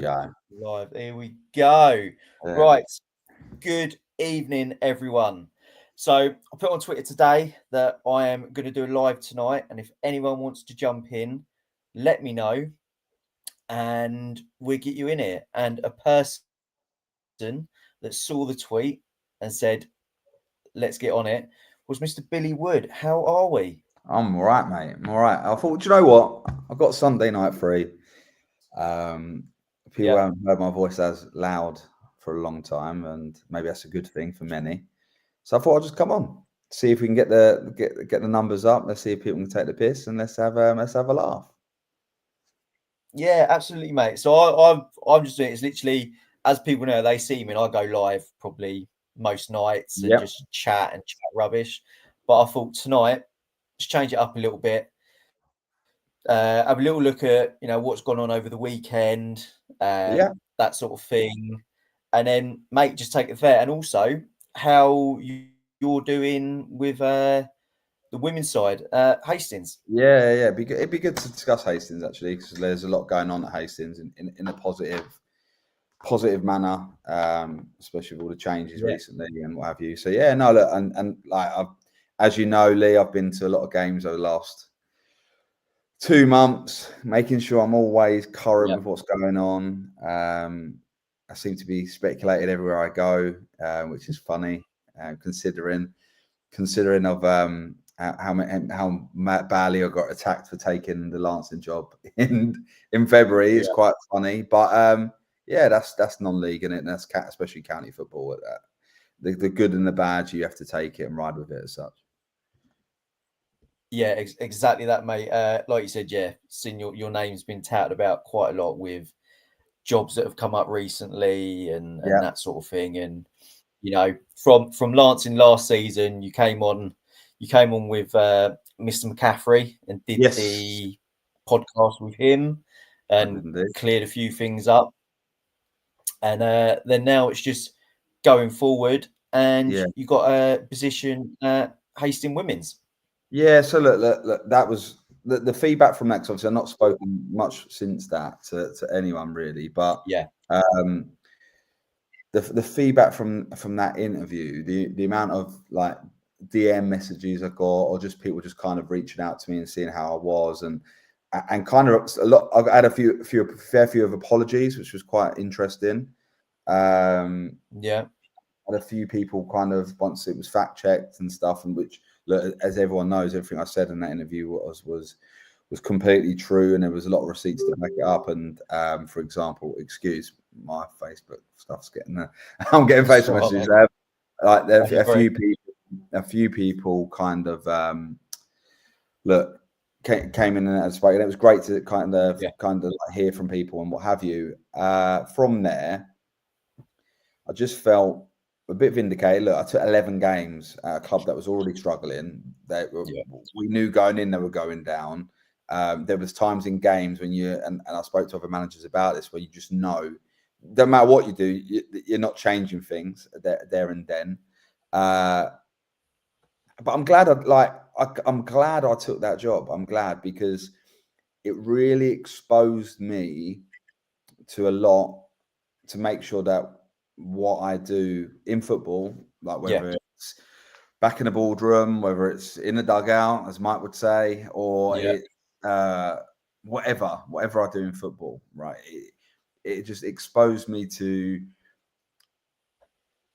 go. Live. Here we go. Yeah. Right. Good evening, everyone. So I put on Twitter today that I am going to do a live tonight, and if anyone wants to jump in, let me know, and we'll get you in here. And a person that saw the tweet and said, "Let's get on it," was Mr. Billy Wood. How are we? I'm all right, mate. I'm all right. I thought, do you know what? I've got Sunday night free. People haven't heard my voice as loud for a long time, and maybe that's a good thing for many. So I thought I'd just come on, see if we can get the numbers up. Let's see if people can take the piss, and let's have a laugh. Yeah, absolutely, mate. So I'm just doing it. It's literally, as people know, they see me and I go live probably most nights and just chat rubbish. But I thought tonight, just change it up a little bit. Have a little look at what's gone on over the weekend, that sort of thing, and then mate, just take it there. And also how you're doing with the women's side, Hastings. Yeah. It'd be good to discuss Hastings actually, because there's a lot going on at Hastings in a positive manner, especially with all the changes recently and what have you. So no, look, and like as you know, Lee, I've been to a lot of games over the last 2 months, making sure I'm always current with what's going on. I seem to be speculated everywhere I go, which is funny, considering of how Matt Barley got attacked for taking the Lancing job in February. It's quite funny, but that's non-league, and that's especially county football. The good and the bad, you have to take it and ride with it as such. Yeah, exactly that, mate. Like you said, seen your name's been touted about quite a lot with jobs that have come up recently and that sort of thing. And from Lancing last season, you came on with Mr. McCaffrey and did the podcast with him and cleared a few things up. And then now it's just going forward, and you got a position at Hastings Women's. Yeah, so look, that was the feedback from that, because obviously I've not spoken much since that to anyone really, but the feedback from that interview, the amount of like DM messages I got, or just people just kind of reaching out to me and seeing how I was, and kind of a lot. I had a fair few of apologies, which was quite interesting. Had a few people kind of, once it was fact checked and stuff, and which, look, as everyone knows, everything I said in that interview was completely true, and there was a lot of receipts to back it up. And for example, excuse my Facebook stuff's getting there. I'm getting Facebook messages there. Like there a few people kind of look came in and out of spoke, and it was great to kind of hear from people and what have you. From there, I just felt a bit vindicated. Look, I took 11 games at a club that was already struggling. We knew going in they were going down. There was times in games when and I spoke to other managers about this, where you just know, no matter what you do, you're not changing things there and then. But I'm glad I'm glad I took that job. I'm glad, because it really exposed me to a lot, to make sure that what I do in football, like whether it's back in the boardroom, whether it's in the dugout, as Mike would say, or whatever I do in football, right? It just exposed me to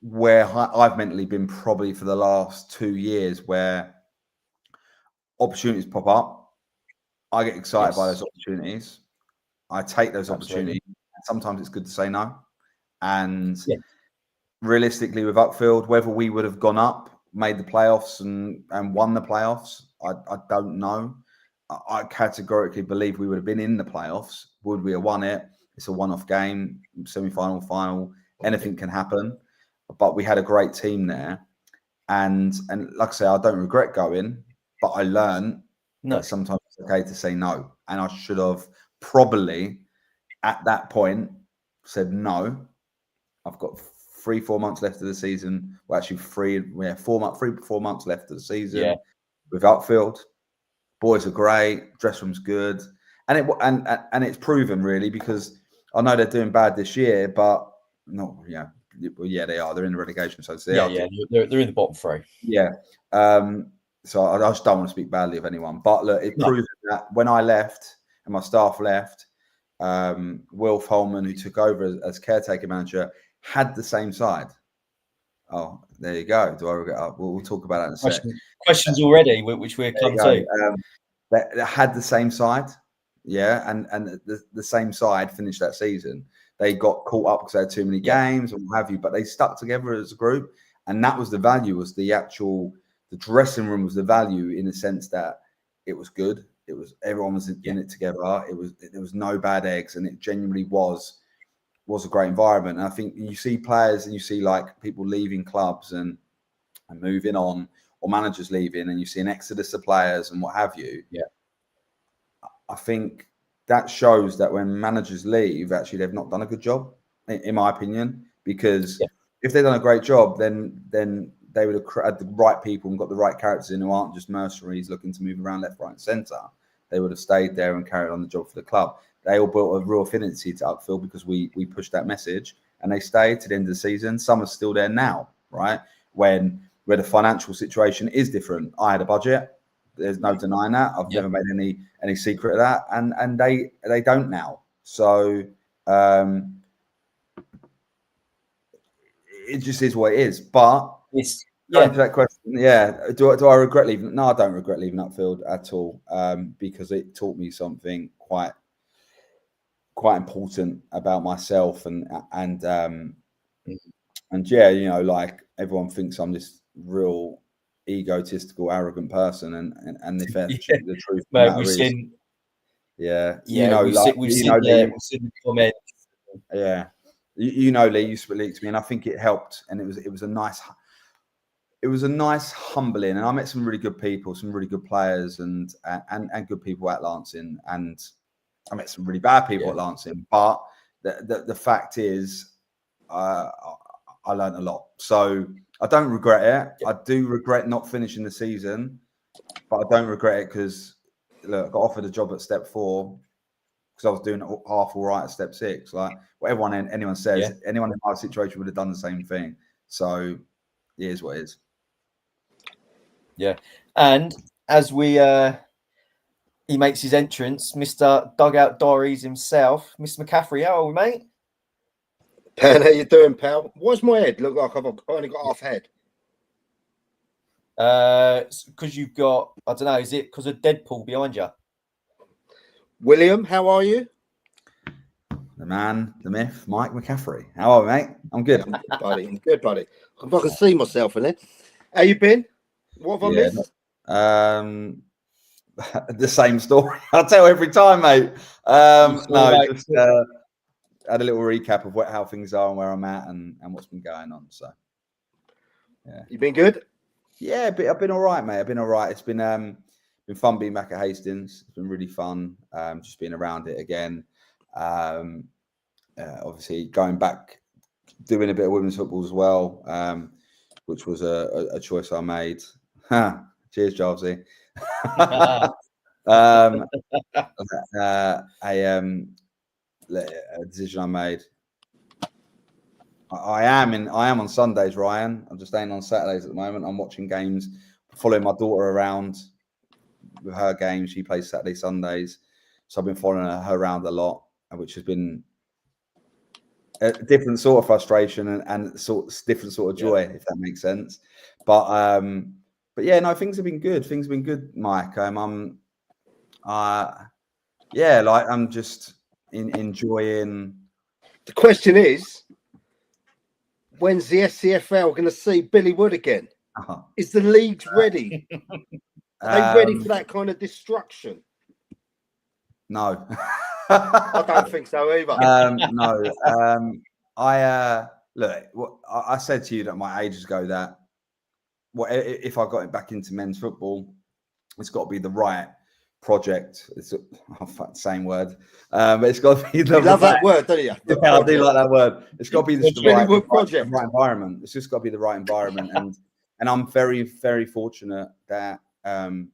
where I've mentally been probably for the last 2 years, where opportunities pop up. I get excited by those opportunities. I take those opportunities. Sometimes it's good to say no. And realistically, with Uckfield, whether we would have gone up, made the playoffs and won the playoffs, I don't know. I categorically believe we would have been in the playoffs. Would we have won it? It's a one-off game, semi-final, final. Anything can happen. But we had a great team there. And like I say, I don't regret going, but I learned that sometimes it's okay to say no. And I should have probably, at that point, said no. I've got 3-4 months left of the season. Well, actually 4 months left of the season with Uckfield. Boys are great. Dress room's good, and it's proven really, because I know they're doing bad this year, but not, well, yeah, they are. They're in the relegation, so they are. Yeah, they're in the bottom three. Yeah. So I just don't want to speak badly of anyone. But look, it proves that when I left and my staff left, Will Holman, who took over as caretaker manager, had the same side. Oh, there you go. Do I regret? We'll talk about that in a sec. Questions already, which we'll come to. That had the same side, yeah, and the same side finished that season. They got caught up because they had too many games and what have you, but they stuck together as a group, and that was the value. Was the dressing room was the value in the sense that it was good. It was everyone was in it together. There was no bad eggs, and it genuinely was a great environment. And I think you see players and you see like people leaving clubs and moving on, or managers leaving, and you see an exodus of players and what have you. Yeah, I think that shows that when managers leave, actually they've not done a good job, in my opinion. Because if they've done a great job, then they would have had the right people and got the right characters in who aren't just mercenaries looking to move around left, right, and centre. They would have stayed there and carried on the job for the club. They all built a real affinity to Uckfield because we pushed that message, and they stayed to the end of the season. Some are still there now, right? Where the financial situation is different. I had a budget. There's no denying that. I've never made any secret of that, and they don't now. So it just is what it is. But going to that question, do I regret leaving? No, I don't regret leaving Uckfield at all, because it taught me something quite important about myself, and like everyone thinks I'm this real egotistical, arrogant person, and if the truth matter is, seen the comments. Yeah, Lee used to speak to me, and I think it helped, and it was a nice humbling, and I met some really good people, some really good players, and good people at Lancing, and I met some really bad people at Lancing. But the fact is, I learned a lot, so I don't regret it. I do regret not finishing the season, but I don't regret it because look, I got offered a job at step 4 because I was doing half all right at step 6. Like whatever anyone says, anyone in my situation would have done the same thing. So it is what it is. Yeah, and as he makes his entrance, Mr. Dugout Diaries himself, Mr. McCaffrey. How are we, mate? Pal, how you doing, pal? Why's my head look like I've only got half head? Because you've got, I don't know, is it because of Deadpool behind you? William, how are you? The man, the myth, Mike McCaffrey. How are we, mate? I'm good. Buddy. I'm good, buddy. I can see myself in it. How you been? What have I missed? The same story. I'll tell every time, mate. Just had a little recap of how things are and where I'm at and what's been going on. So, yeah. You been good? Yeah, I've been all right, mate. I've been all right. It's been fun being back at Hastings. It's been really fun, just being around it again. Obviously, going back, doing a bit of women's football as well, which was a choice I made. Cheers, Jarvesy. A decision I made. I am on Sundays, Ryan. I'm just staying on Saturdays at the moment. I'm watching games, following my daughter around with her games. She plays Saturday, Sundays. So I've been following her around a lot, which has been a different sort of frustration and different sort of joy, if that makes sense. But yeah, no, things have been good. Things have been good, Mike. I'm just enjoying. The question is, when's the SCFL going to see Billy Wood again? Is the league ready? Are they ready for that kind of destruction? No. I don't think so either. No. I said to you that my ages ago that if I got back into men's football, it's got to be the right project. It's same word, but it's got to be the. You love that word, don't you? I do like that word. It's got to be the right environment. It's just got to be the right environment, and I'm very, very fortunate that I'm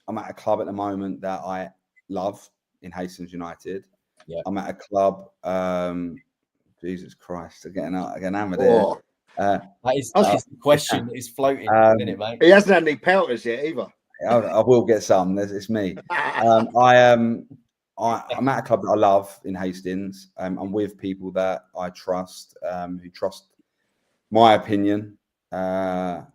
at a club at the moment that I love in Hastings United, I'm at a club. Jesus Christ, I'm getting hammered here. That is the question that is floating, isn't it, mate? He hasn't had any pelters yet either. I will get some. It's me. I'm at a club that I love in Hastings. I'm with people that I trust, who trust my opinion, that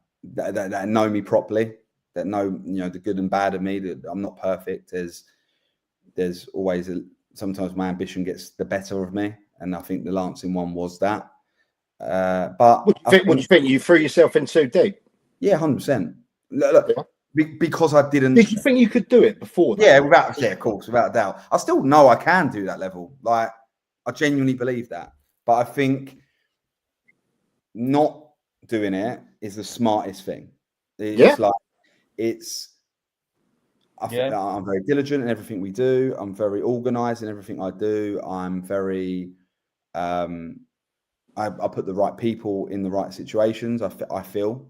know me properly, that know the good and bad of me. That I'm not perfect. There's always sometimes my ambition gets the better of me, and I think the Lancing one was that. But what do you think? You threw yourself in too deep? Yeah, 100%. Look, because I didn't. Did you think you could do it before that? Yeah, of course, without a doubt. I still know I can do that level. Like, I genuinely believe that. But I think not doing it is the smartest thing. I'm very diligent in everything we do. I'm very organized in everything I do. I'm very, I put the right people in the right situations. I feel,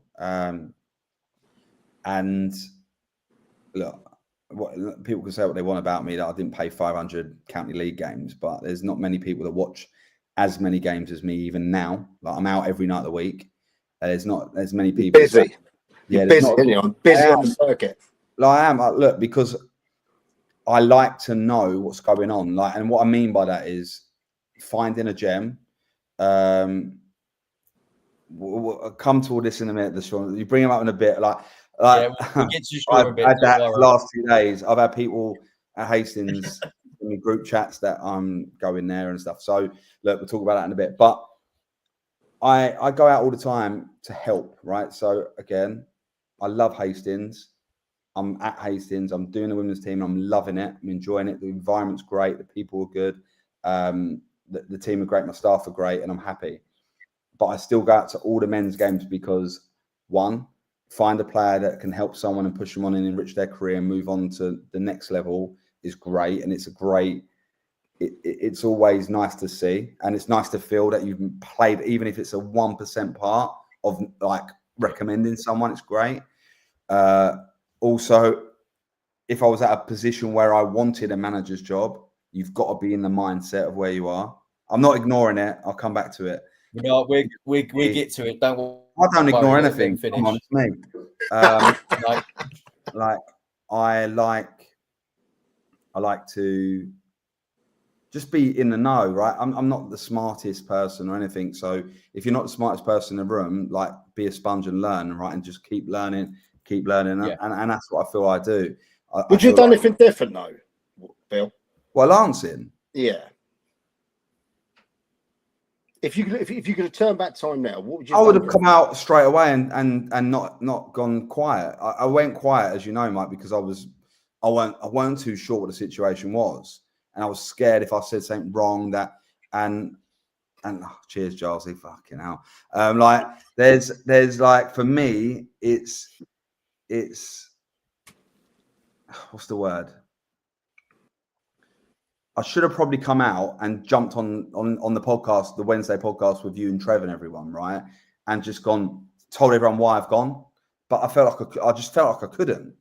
and look, people can say what they want about me, that I didn't play 500 county league games, but there's not many people that watch as many games as me even now. Like, I'm out every night of the week. There's not as many people. Busy. You're busy, I'm busy on the circuit. Like, I am. Look, because I like to know what's going on. Like, and what I mean by that is finding a gem. We'll come to all this in a minute. You bring them up in a bit. Like we'll get to Shaw a bit. I've had that last 2 days. I've had people at Hastings in the group chats that I'm going there and stuff. So look, we'll talk about that in a bit. But I go out all the time to help, right? So again, I love Hastings. I'm at Hastings. I'm doing the women's team. I'm loving it. I'm enjoying it. The environment's great. The people are good. The team are great. My staff are great, and I'm happy. But I still go out to all the men's games because, one, find a player that can help someone and push them on and enrich their career and move on to the next level is great. And it's always nice to see. And it's nice to feel that you've played, even if it's a 1% part of like recommending someone, it's great. Also, if I was at a position where I wanted a manager's job, you've got to be in the mindset of where you are. I'm not ignoring it. I'll come back to it. No, we get to it. I don't ignore anything. Come on, it's me. I like to just be in the know, right? I'm not the smartest person or anything. So if you're not the smartest person in the room, like, be a sponge and learn, right? And just keep learning. Yeah. And that's what I feel I do. Would you have done anything different though, Bill? Well, Lancing. Yeah. If you could have turned back time now, what would you? I would have come out straight away and not gone quiet. I went quiet, as you know, Mike, because I weren't too sure what the situation was, and I was scared if I said something wrong and cheers, Jarlsy, fucking hell. Like, there's like, for me, it's what's the word? I should have probably come out and jumped on the podcast, the Wednesday podcast with you and Trev and everyone, right? And just told everyone why I've gone. But I just felt like I couldn't,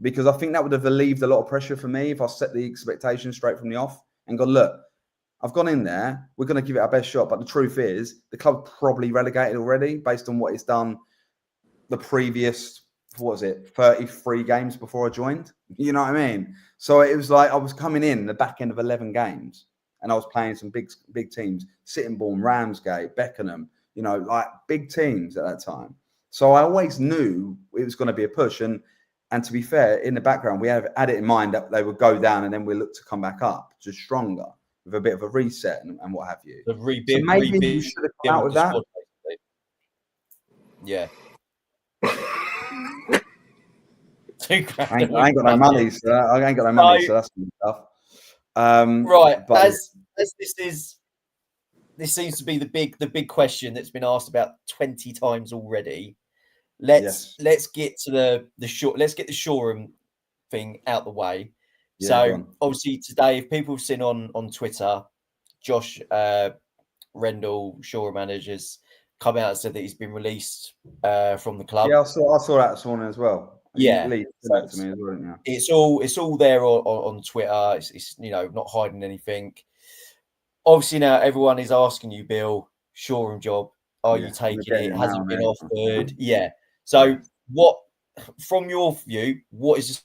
because I think that would have relieved a lot of pressure for me if I set the expectation straight from the off and gone, look, I've gone in there, we're going to give it our best shot. But the truth is, the club probably relegated already based on what it's done the previous, 33 games before I joined. You know what I mean? So it was like I was coming in the back end of 11 games and I was playing some big teams, Sittingbourne, Ramsgate, Beckenham, like big teams at that time. So I always knew it was going to be a push. And to be fair, in the background, we had it in mind that they would go down and then we look to come back up just stronger with a bit of a reset and what have you. So maybe you should have come out with that. Yeah. I ain't got no money, so I ain't got no money, so that's good stuff. Right, but as this seems to be the big question that's been asked about 20 times already. Let's get to the Shoreham thing out the way. Yeah, so obviously today, if people have seen on Twitter, Josh Rendell, Shoreham manager's come out and said that he's been released from the club. Yeah, I saw that this morning as well. Yeah, that to me as well, yeah. It's all there on Twitter. It's not hiding anything. obviously now everyone is asking you, Bill, Shoreham job. Are you taking it? Has it been offered? Yeah. So what, from your view, what is the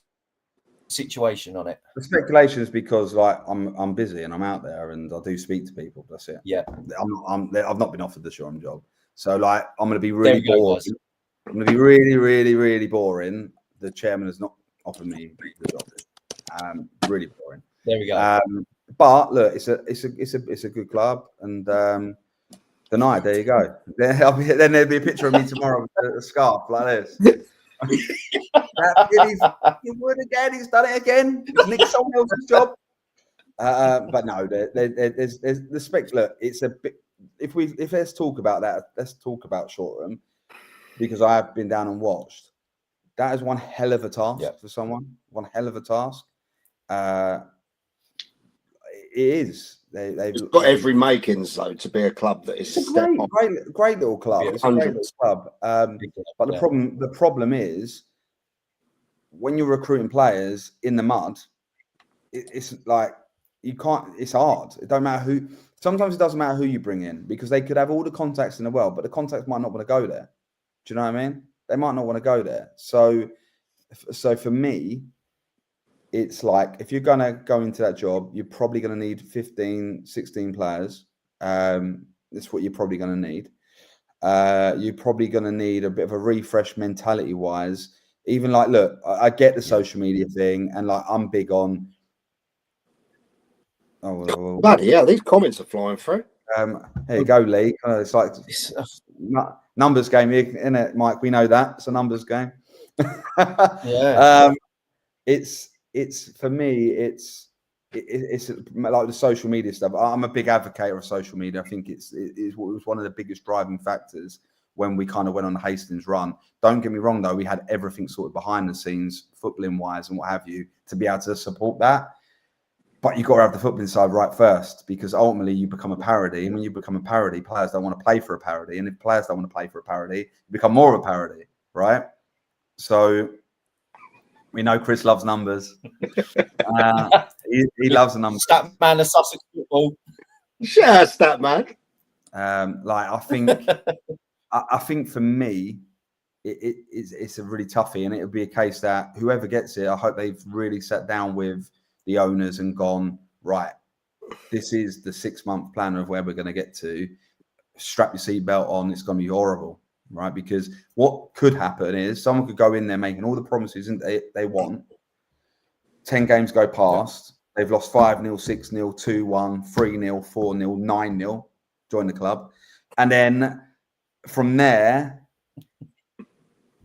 situation on it? The speculation is because like I'm busy and I'm out there and I do speak to people. That's it. Yeah. I've not been offered the Shoreham job, so like I'm going to be really boring. I'm going to be really boring. The chairman has not offered me the job. Really boring. There we go. But look, it's a good club, and the night, there you go. Then there'll be a picture of me tomorrow with a scarf like this. You would again. He's done it again. He's nicked someone else's job. But no, there's the spec. Look, it's a bit. If let's talk about that, let's talk about Shoreham, because I have been down and watched. That is one hell of a task for someone. One hell of a task. It is. They've got every makings though to be a club that is great little club. It's a great little club. But the problem is when you're recruiting players in the mud, it's like you can't. It's hard. It don't matter who. Sometimes it doesn't matter who you bring in, because they could have all the contacts in the world, but the contacts might not want to go there. Do you know what I mean? They might not want to go there. So for me, it's like, if you're going to go into that job, you're probably going to need 15, 16 players. That's what you're probably going to need. You're probably going to need a bit of a refresh mentality-wise. Even like, look, I get the social media thing, and like I'm big on... Oh, bloody hell, these comments are flying through. Here you go, Lee. It's like numbers game, isn't it, Mike? We know that. It's a numbers game. It's for me, it's like the social media stuff. I'm a big advocate of social media. I think it was one of the biggest driving factors when we kind of went on the Hastings run. Don't get me wrong, though, we had everything sorted behind the scenes, footballing wise and what have you, to be able to support that. But you've got to have the footballing side right first, because ultimately you become a parody. And when you become a parody, players don't want to play for a parody. And if players don't want to play for a parody, you become more of a parody, right? So we know Chris loves numbers. He loves the numbers. Stat man of Sussex football. Yeah, stat man. Like I think for me, it's a really toughie, and it'll be a case that whoever gets it, I hope they've really sat down with the owners and gone, right, this is the 6-month plan of where we're going to get to. Strap your seatbelt on. It's going to be horrible, right? Because what could happen is someone could go in there making all the promises they want. 10 games go past. They've lost 5-0, 6-0, 2-1, 3-0, 4-0, 9-0. Join the club. And then from there,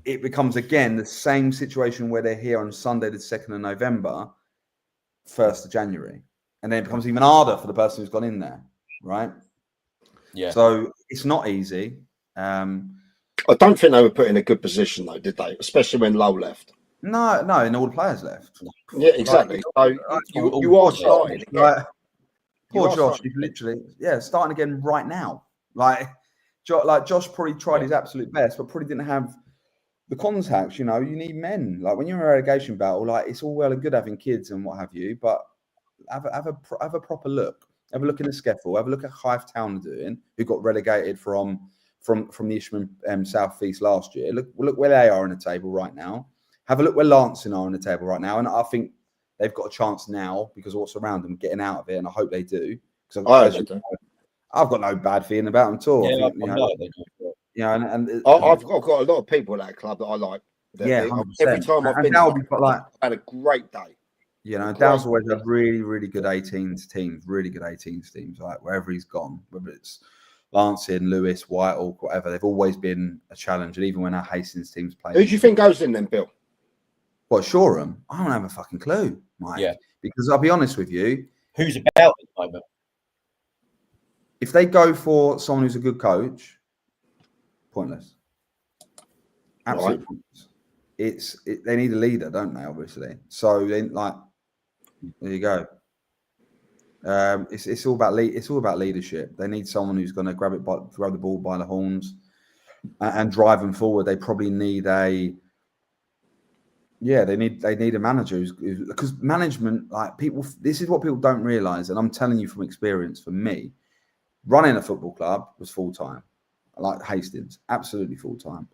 it becomes, again, the same situation where they're here on Sunday, the 2nd of November, 1st of January. And then it becomes even harder for the person who's gone in there, right? Yeah. So it's not easy. I don't think they were put in a good position, though, did they? Especially when Lowe left. No, and all the players left. Yeah, exactly. You are starting again. Poor Josh, he's literally, starting again right now. Like Josh probably tried his absolute best, but probably didn't have the contacts. You know, you need men. Like when you're in a relegation battle, like it's all well and good having kids and what have you, but have a proper look. Have a look in the scaffold. Have a look at Hive Town are doing, who got relegated from the Isthmian South East last year. Look where they are on the table right now. Have a look where Lancing are on the table right now, and I think they've got a chance now because of what's around them getting out of it, and I hope they do. Because I've got no bad feeling about them at all. Yeah, I've got a lot of people at that club that I like. Every time I've been, I've had a great day. You know, Dow's always had really, really good 18s teams, like wherever he's gone, whether it's Lancing, Lewis, Whitehall, whatever, they've always been a challenge. And even when our Hastings teams play. Who do you think goes in then, Bill? What, Shoreham? I don't have a fucking clue, Mike. Yeah. Because I'll be honest with you. Who's about at the moment? If they go for someone who's a good coach, pointless. Absolutely pointless. They need a leader, don't they, obviously? So then, like, there you go. It's all about leadership. They need someone who's going to grab the ball by the horns and drive them forward. They probably need a Yeah, they need a manager because management, like people, this is what people don't realize, and I'm telling you from experience. For me, running a football club was full time, like Hastings, absolutely full time.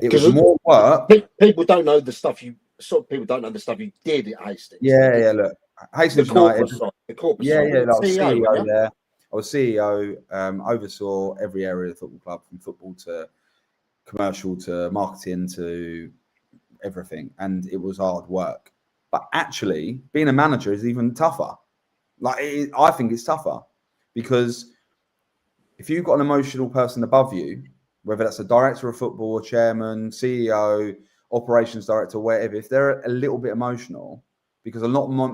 It was more work. People don't know the stuff you. People don't know the stuff you did at Hastings. Yeah. Look, Hastings United. The corporate yeah, side. yeah. Like, I was CEO, CEO there. I was CEO. Oversaw every area of the football club, from football to commercial to marketing to everything, and it was hard work. But actually, being a manager is even tougher. I think it's tougher because if you've got an emotional person above you, whether that's a director of football, a chairman, CEO, operations director, whatever, if they're a little bit emotional, because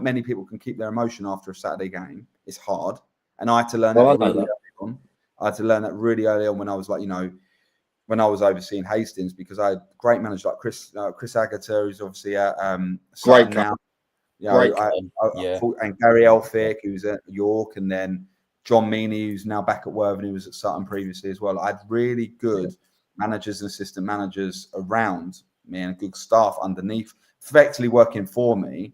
many people can keep their emotion after a Saturday game, it's hard. And I had to learn that really early on. I had to learn that really early on when I was when I was overseeing Hastings, because I had great managers like Chris Agata, who's obviously at great now. Yeah. And Gary Elphick, who's at York, and then John Meaney, who's now back at Worthing, who was at Sutton previously as well. I had really good managers and assistant managers around me and good staff underneath, effectively working for me.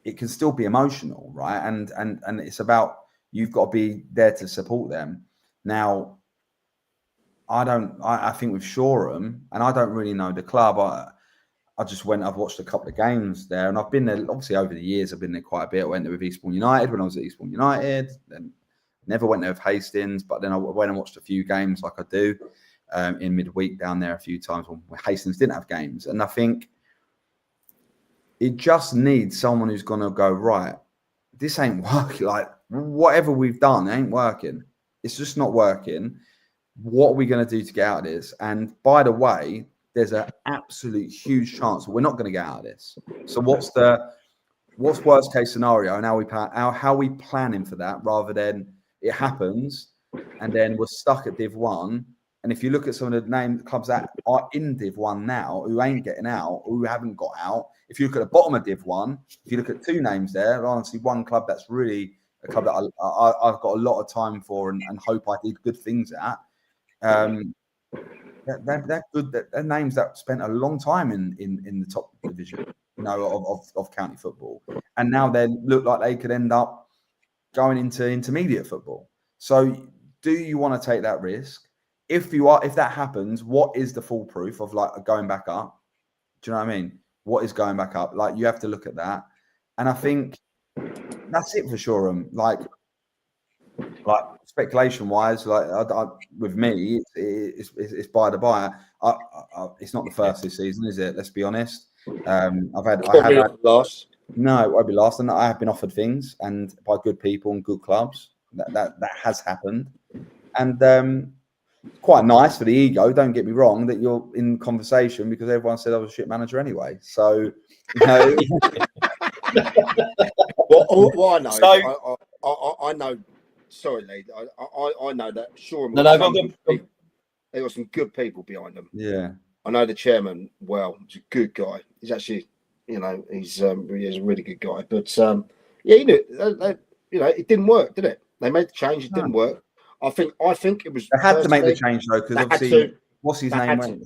It can still be emotional, right? And it's about, you've got to be there to support them. Now, I think with Shoreham, and I don't really know the club. I've watched a couple of games there, and I've been there, obviously over the years, I've been there quite a bit. I went there with Eastbourne United when I was at Eastbourne United, then never went there with Hastings, but then I went and watched a few games like I do in midweek down there a few times when Hastings didn't have games. And I think it just needs someone who's going to go, right, this ain't working. Like, whatever we've done ain't working. It's just not working. What are we going to do to get out of this? And by the way, there's an absolute huge chance that we're not going to get out of this. So what's worst case scenario, and how are we planning for that, rather than it happens and then we're stuck at Div 1. And if you look at some of the clubs that are in Div 1 now, who ain't getting out, who haven't got out, if you look at the bottom of Div 1, if you look at two names there, honestly, one club that's really a club that I've got a lot of time for and hope I did good things at. They're good. They're names that spent a long time in the top division, of county football, and now they look like they could end up going into intermediate football. So, do you want to take that risk? If that happens, what is the foolproof of going back up? Do you know what I mean? What is going back up? You have to look at that, and I think that's it for Shoreham. Like speculation wise, with me, it's by the by. It's not the first this season, is it? Let's be honest. I have last. No, it won't be last, and I have been offered things and by good people and good clubs. That has happened, and quite nice for the ego. Don't get me wrong, that you're in conversation, because everyone said I was a shit manager anyway. So, Well, I know. So, I know. Sorry, Lee. I know that Shoreham. They got some good people behind them. Yeah. I know the chairman well. He's a good guy. He's actually, he's a really good guy. But it didn't work, did it? They made the change. It didn't work. I think it was. They had to make the change though, because obviously, what's his name went.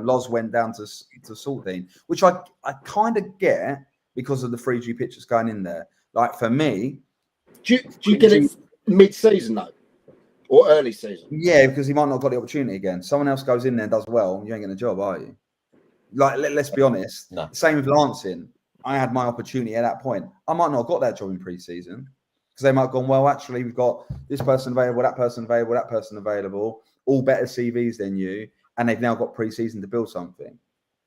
Loz went down to Saltine, which I kind of get because of the 3G pitches going in there. Like, for me, do you get it mid-season though, or early season? Yeah, because he might not got the opportunity again. Someone else goes in there and does well, you ain't getting a job, are you? Let's be honest. No. Same with Lancing. I had my opportunity at that point. I might not have got that job in pre-season, because they might have gone, well, actually, we've got this person available, that person available, that person available, all better CVs than you, and they've now got pre-season to build something.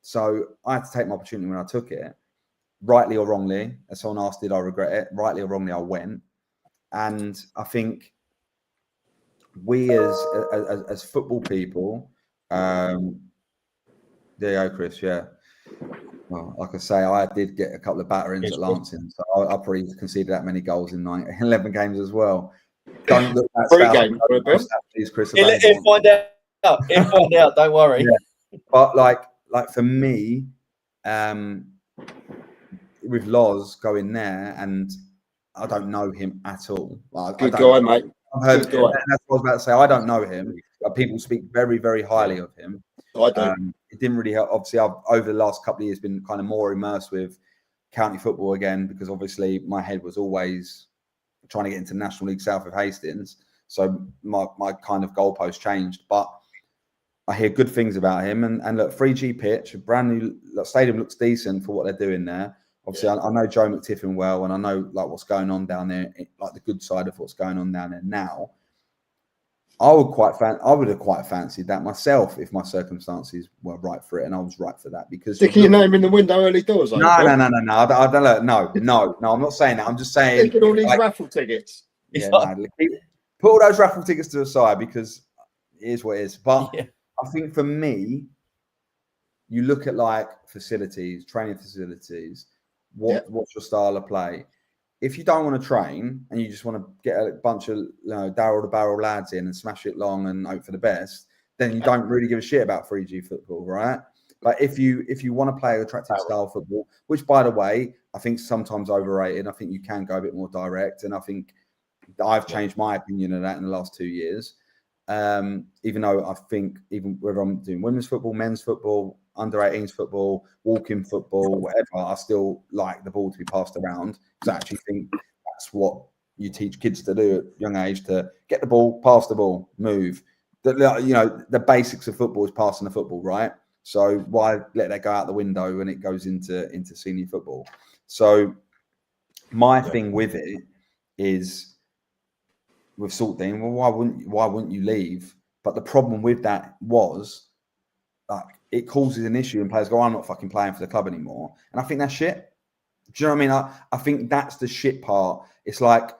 So I had to take my opportunity when I took it, rightly or wrongly. As someone asked, did I regret it? Rightly or wrongly, I went. And I think we as football people, there you go, Chris. Yeah. Well, like I say, I did get a couple of batterings at Lancing, so I probably conceded that many goals in 11 games as well. Don't look that games, please, Chris. He'll find out. He'll find out. Don't worry. Yeah. But like for me, with Loz going there, and I don't know him at all. Good guy, mate. I've heard. That's what I was about to say. I don't know him, but people speak very, very highly of him. I do. it didn't really help. Obviously, I've over the last couple of years been kind of more immersed with county football again, because obviously my head was always trying to get into National League South of Hastings. So my kind of goalpost changed, but I hear good things about him. And look, 3G pitch, a brand new stadium, looks decent for what they're doing there. Obviously, I know Joe McTiffin well, and I know like what's going on down there, like the good side of what's going on down there now. I would have quite fancied that myself if my circumstances were right for it, and I was right for that. Because sticking your name in the window early doors. No. I don't know. No. I'm not saying that. I'm just saying taking all these raffle tickets. Yeah, put all those raffle tickets to the side, because it is what it is. But I think for me, you look at like facilities, training facilities. What's your style of play? If you don't want to train and you just want to get a bunch of barrel lads in and smash it long and hope for the best, then you don't really give a shit about 3G football, right? But if you want to play attractive style football, which by the way, I think sometimes overrated, I think you can go a bit more direct, and I think I've changed my opinion of that in the last 2 years. Even though I think even whether I'm doing women's football, men's football, under 18s football, walking football, whatever, I still like the ball to be passed around, because I actually think that's what you teach kids to do at a young age, to get the ball, pass the ball, move. The basics of football is passing the football, right? So why let that go out the window when it goes into senior football? So my thing with it is, with Saltdean, well, why wouldn't you leave? But the problem with that was, like, it causes an issue, and players go, I'm not fucking playing for the club anymore. And I think that's shit. Do you know what I mean? I think that's the shit part. It's like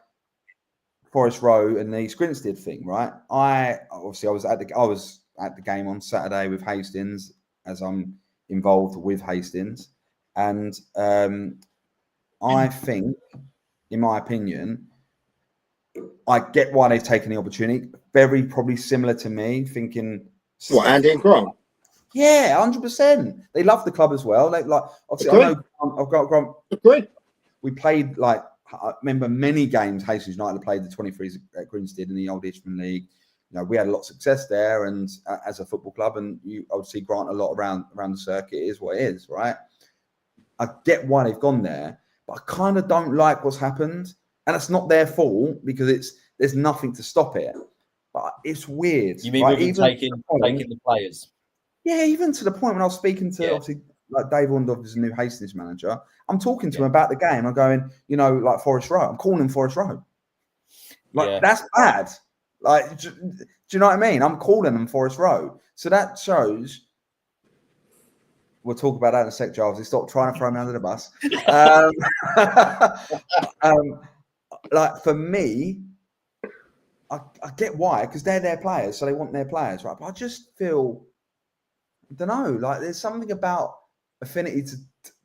Forest Row and the East Grinstead thing, right? I was at the game on Saturday with Hastings, as I'm involved with Hastings, and I think, in my opinion, I get why they've taken the opportunity. Very probably similar to me, thinking what, Andy and Grant. Yeah, 100%. They love the club as well. They like, obviously, I know I've got Grant. Agreed. We played, like, I remember many games Hastings United played the 23s at Grinstead in the old Isthmian League. You know, we had a lot of success there, and as a football club, and you obviously Grant a lot around the circuit. It is what it is, right? I get why they've gone there, but I kind of don't like what's happened, and it's not their fault, because there's nothing to stop it. But it's weird. You mean like, even taking the players? Yeah, even to the point when I was speaking to obviously like Dave Wondorf is a new Hastings manager. I'm talking to him about the game. I'm going, like Forest Row. I'm calling him Forest Row. Like that's bad. Like, do you know what I mean? I'm calling them Forest Row. So that shows. We'll talk about that in a sec, Giles. Stop trying to throw me under the bus. Like, for me, I get why, because they're their players, so they want their players, right? But I just feel, I don't know, like there's something about affinity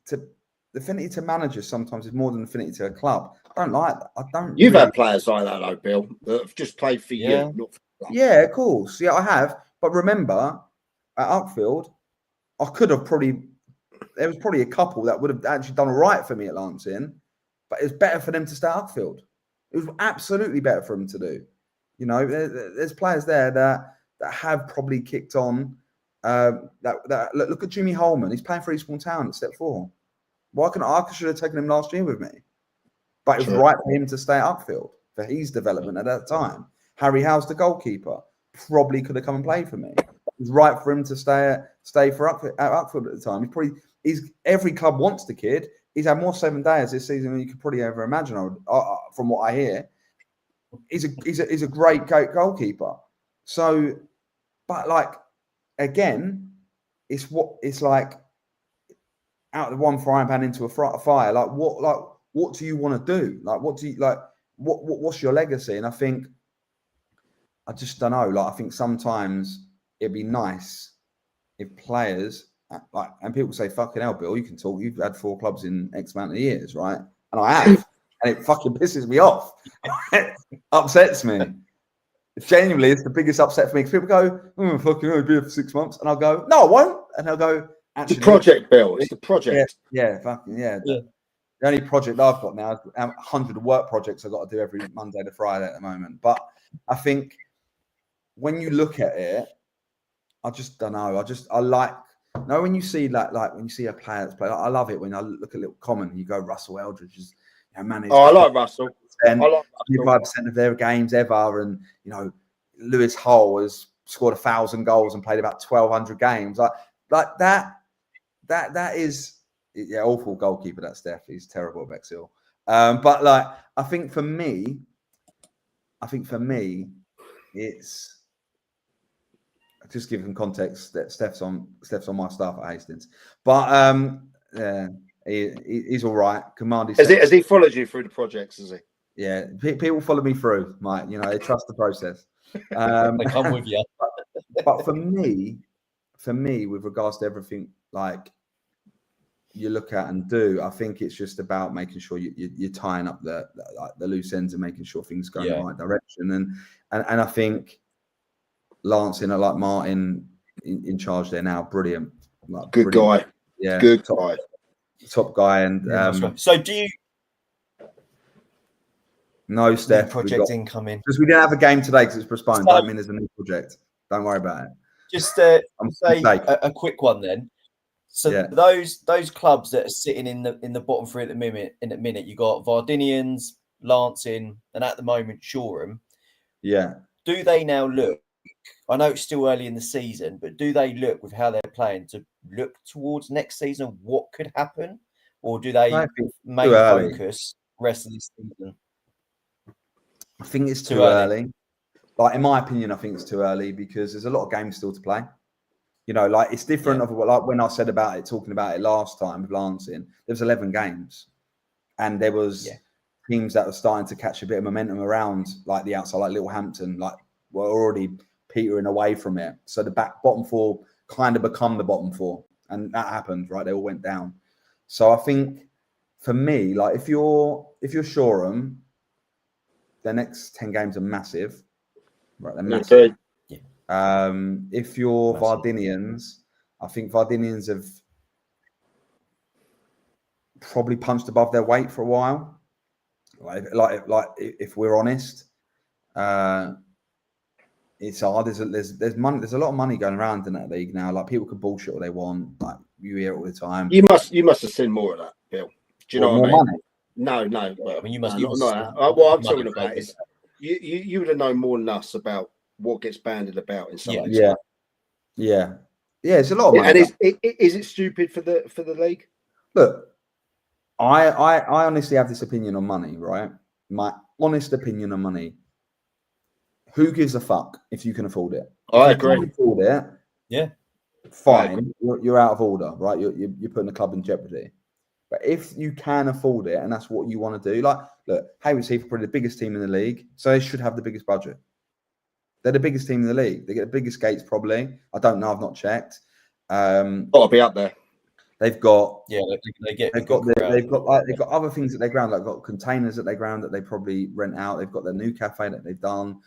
to managers sometimes is more than affinity to a club. I don't like that. I don't. You've had players like that, though, Bill, that have just played for you, not for the club. Yeah, of course. Yeah, I have. But remember, at Uckfield, I could have there was probably a couple that would have actually done all right for me at Lancing, but it's better for them to stay at Uckfield. It was absolutely better for them to do. There's players there that have probably kicked on. Look at Jimmy Holman. He's playing for Eastbourne Town at Step 4. I should have taken him last year with me, but it was right for him to stay at Uckfield for his development at that time. Harry Howe's the goalkeeper, probably could have come and played for me. It was right for him to stay for Uckfield at the time. Every club wants the kid. He's had more 7 days this season than you could probably ever imagine. From what I hear, he's a great goalkeeper. So, but like, again, it's like out of the one frying pan into a fire. Like, what do you want to do? Like, what do you like? What's your legacy? And I think, I just don't know. Like, I think sometimes it'd be nice if players, like, and people say, "Fucking hell, Bill, you can talk. You've had 4 clubs in X amount of years, right?" And I have, and it fucking pisses me off. It upsets me. Genuinely, it's the biggest upset for me, because people go, fucking hell, be here for 6 months. And I'll go, no, I won't. And they'll go, actually. The project, Bill. It's the project. Yeah. The only project I've got now is 100 work projects I've got to do every Monday to Friday at the moment. But I think when you look at it, I just don't know. I like, no, when you see like when you see a player that's played, I love it when I look at little comment. You go Russell Eldridge is managed. Oh, I like Russell. I like 25% of their games ever, and Lewis Hull has scored 1,000 goals and played about 1,200 games. Like that is awful goalkeeper. That Steph, he's terrible at Bexhill. But like I think for me, it's just giving context that Steph's on my staff at Hastings. But he's all right. Has he followed you through the projects? Has he? Yeah, people follow me through, Mike. They trust the process. They come with you. But for me, with regards to everything like you look at and do, I think it's just about making sure you're tying up the loose ends and making sure things go in the right direction. And I think Lancing, like Martin in charge there now, brilliant. Like, good brilliant. guy. Yeah, good guy. Top guy. And so do you? No, Steph. Project incoming. Because we didn't have a game today because it's postponed. Don't mean there's a new project. Don't worry about it. Just say a quick one then. So those clubs that are sitting in the bottom three at the minute, you got Vardinians, Lancing, and at the moment Shoreham. Yeah. Do they now look? I know it's still early in the season, but do they look with how they're playing to look towards next season? What could happen, or do they main focus rest of this season? I think it's too early. Like in my opinion, I think it's too early because there's a lot of games still to play. Like it's different of like when I said about it, talking about it last time with Lancing, there was 11 games, and there was teams that were starting to catch a bit of momentum around like the outside, like Littlehampton, like were already petering away from it. So the bottom four kind of become the bottom four, and that happened, right? They all went down. So I think for me, like if you're Shoreham, their next 10 games are massive, right? They're massive. If you're Vardinians, I think Vardinians have probably punched above their weight for a while. Like if we're honest, it's hard. There's money. There's a lot of money going around in that league now. Like people can bullshit what they want. Like you hear it all the time. You must have seen more of that, Bill. Do you know what I mean? Money? No. Well, I mean, you must. What I'm talking about is you would have known more than us about what gets banded about in some ways. Yeah. It's a lot of money. And is it stupid for the league? Look, I honestly have this opinion on money, right? My honest opinion on money. Who gives a fuck if you can afford it? I agree. If you can afford it, fine. You're out of order, right? You're putting the club in jeopardy. But if you can afford it, and that's what you want to do, like, look, Hayward Heath are probably the biggest team in the league, so they should have the biggest budget. They're the biggest team in the league. They get the biggest gates, probably. I don't know. I've not checked. Got to be up there. They've got they've got other things at their ground. Like they've got containers at their ground that they probably rent out. They've got their new cafe that they've done.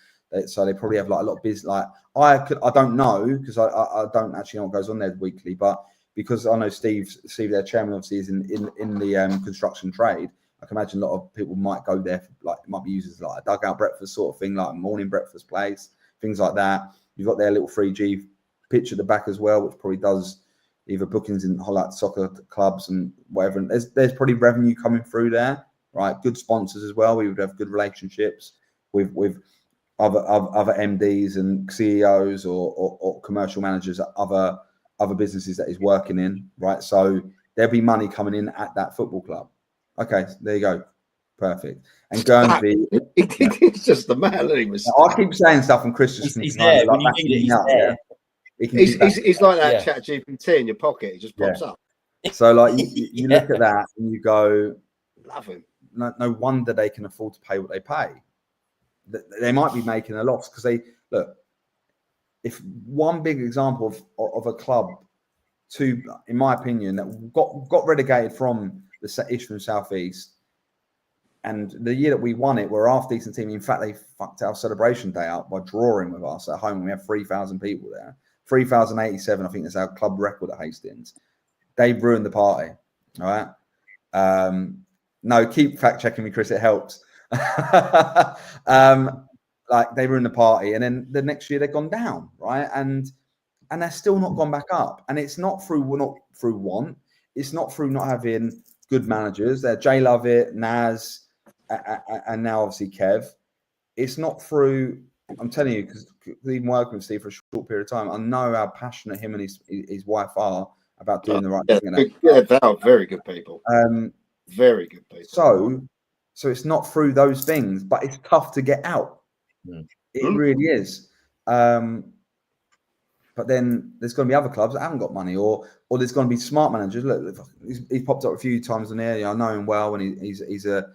So they probably have like a lot of business. Like I don't know because I don't actually know what goes on there weekly, but because I know Steve, their chairman, obviously is in the construction trade. I can imagine a lot of people might go there for, like, it might be used as like a dugout breakfast sort of thing, like a morning breakfast place, things like that. You've got their little 3G pitch at the back as well, which probably does either bookings in like soccer clubs and whatever. And there's probably revenue coming through there, right? Good sponsors as well. We would have good relationships with other MDs and CEOs or commercial managers at other businesses that he's working in, right? So there'll be money coming in at that football club. Okay, there you go. Perfect. And Guernsey, it's just the man. I keep saying stuff, and Chris just he's there. When you need it, he's there. He's like that chat GPT in your pocket. He just pops up. So like you look at that and you go, love him. No wonder they can afford to pay what they pay. They might be making a loss because they look. If one big example of a club, in my opinion, that got relegated from the Isthmian South East, and the year that we won it, we're a half decent team. In fact, they fucked our celebration day out by drawing with us at home. We had 3,000 people there. 3,087, I think, is our club record at Hastings. They ruined the party. All right. No, keep fact checking me, Chris. It helps. Like they ruined the party, and then the next year they've gone down, right? And and they're still not gone back up. And it's not through want. It's not through not having good managers. They're Jay Lovett, Naz, and now obviously Kev. It's not through. I'm telling you, because even working with Steve for a short period of time, I know how passionate him and his wife are about doing the right thing. Yeah, they are very good people. Very good people. So it's not through those things, but it's tough to get out. It really is. But then there's going to be other clubs that haven't got money, or there's going to be smart managers. Look, he's popped up a few times in there. I know him well, and he's a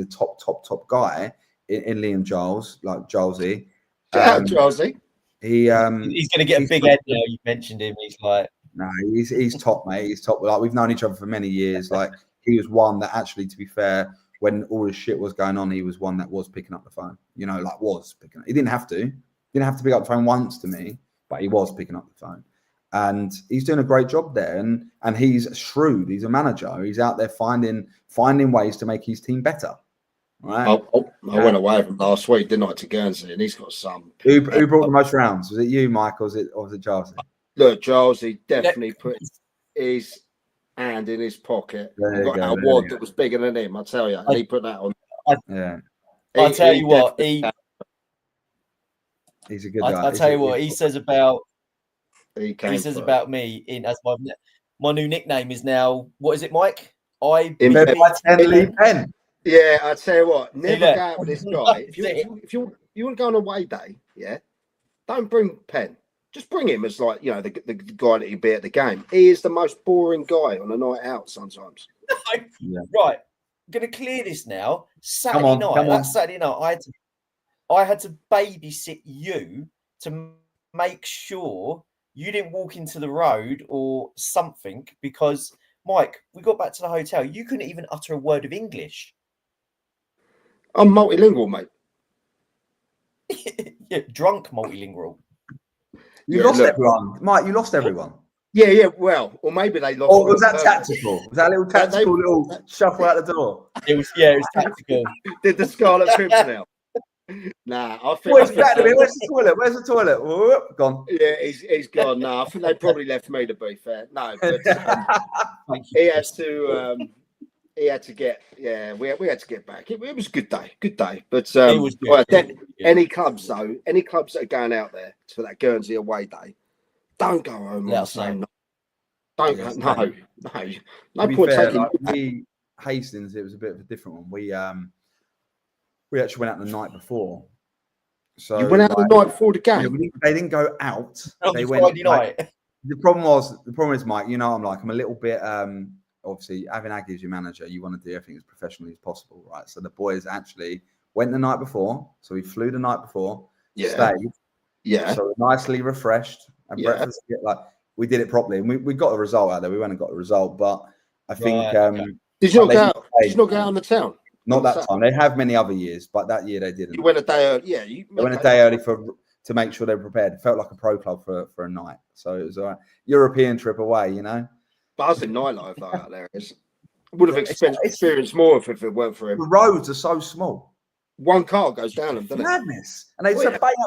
top guy in Liam Giles, like Gilesy. Gilesy. He's going to get a big head now. You mentioned him. He's like, no, he's top, mate. He's top. Like, we've known each other for many years. Like, he was one that actually, to be fair, when all this shit was going on, he was one that was picking up the phone. You know, like was picking up. He didn't have to. He didn't have to pick up the phone once to me, but he was picking up the phone. And he's doing a great job there. And he's shrewd. He's a manager. He's out there finding ways to make his team better. Right. I went away with him last week, didn't I, to Guernsey, and he's got some. Who brought the most rounds? Was it you, Mike, or was it Charles? Look, Charles, he definitely put his hand in his pocket. He got an award that was bigger than him, I tell you. He put that on. I'll tell you what, he's a good guy. I'll tell you what he says about me as my new nickname is now, what is it, Mike? Pen. Yeah, I tell you what, never go out with this guy. If you want to go on a away day, yeah, don't bring Penn. Just bring him as, like, you know, the guy that he'd be at the game. He is the most boring guy on a night out sometimes. Right, I'm gonna clear this now. Saturday night, I had to babysit you to make sure you didn't walk into the road or something, because Mike, we got back to the hotel. You couldn't even utter a word of English. I'm multilingual, mate. Yeah, drunk multilingual. You lost everyone, Mike. You lost everyone. Yeah. Well, or maybe they lost. Or was that tactical? Was that a little tactical little shuffle out the door? It was tactical. Did the Scarlet Pimpernel? Nah, I think. Where's the toilet? Where's the toilet? Whoop, gone. Yeah, he's gone. No, I think they probably left me, to be fair. No, but he had to. He had to get. Yeah, we had to get back. It was a good day. But it was good. Any clubs that are going out there for that Guernsey away day, don't go home on the same night. No point taking. Hastings, it was a bit of a different one. We actually went out the night before. So you went out the night before the game. Yeah, they didn't go out. They went Friday night. The problem is, Mike. You know, I'm a little bit. Obviously, having Aggie as your manager, you want to do everything as professionally as possible, right? So the boys actually went the night before. So we flew the night before. Yeah. Stayed. Yeah. So nicely refreshed and breakfast. Like, we did it properly, and we got a result out there. We went and got a result, but I think. Did you not go out? Did you not go out on the town? Not that time. They have many other years, but that year they didn't. You went a day early. Yeah, you went a day early to make sure they were prepared. It felt like a pro club for a night, so it was all right. European trip away, you know. Buzzing nightlife though out there. Would have experienced more if it weren't for him. The roads are so small. One car goes down them, doesn't it? Madness, and they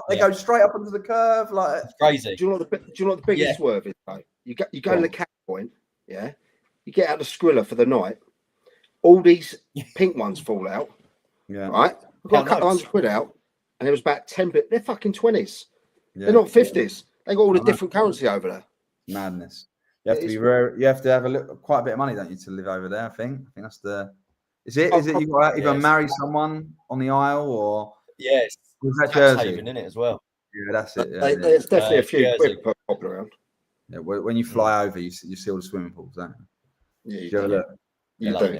They go straight up onto the curve, like it's crazy. Do you know what the biggest swerve is, though? You go to the cap point, yeah. You get out the Skrilla for the night. All these pink ones fall out. Yeah. Right? We've got a couple £100 out, and it was about 10 bit. They're fucking 20s. Yeah. They're not 50s. They got all the different currency over there. Madness. You have to be rare. You have to have quite a bit of money, don't you, to live over there? I think that's the. Is it you got to either marry someone on the Isle or? Yes. Was that Jersey? Haven in it as well. Yeah, that's it. Yeah, there's definitely a few quid popping around. Yeah, when you fly over, you see all the swimming pools, don't you? Yeah, you have a look. You do.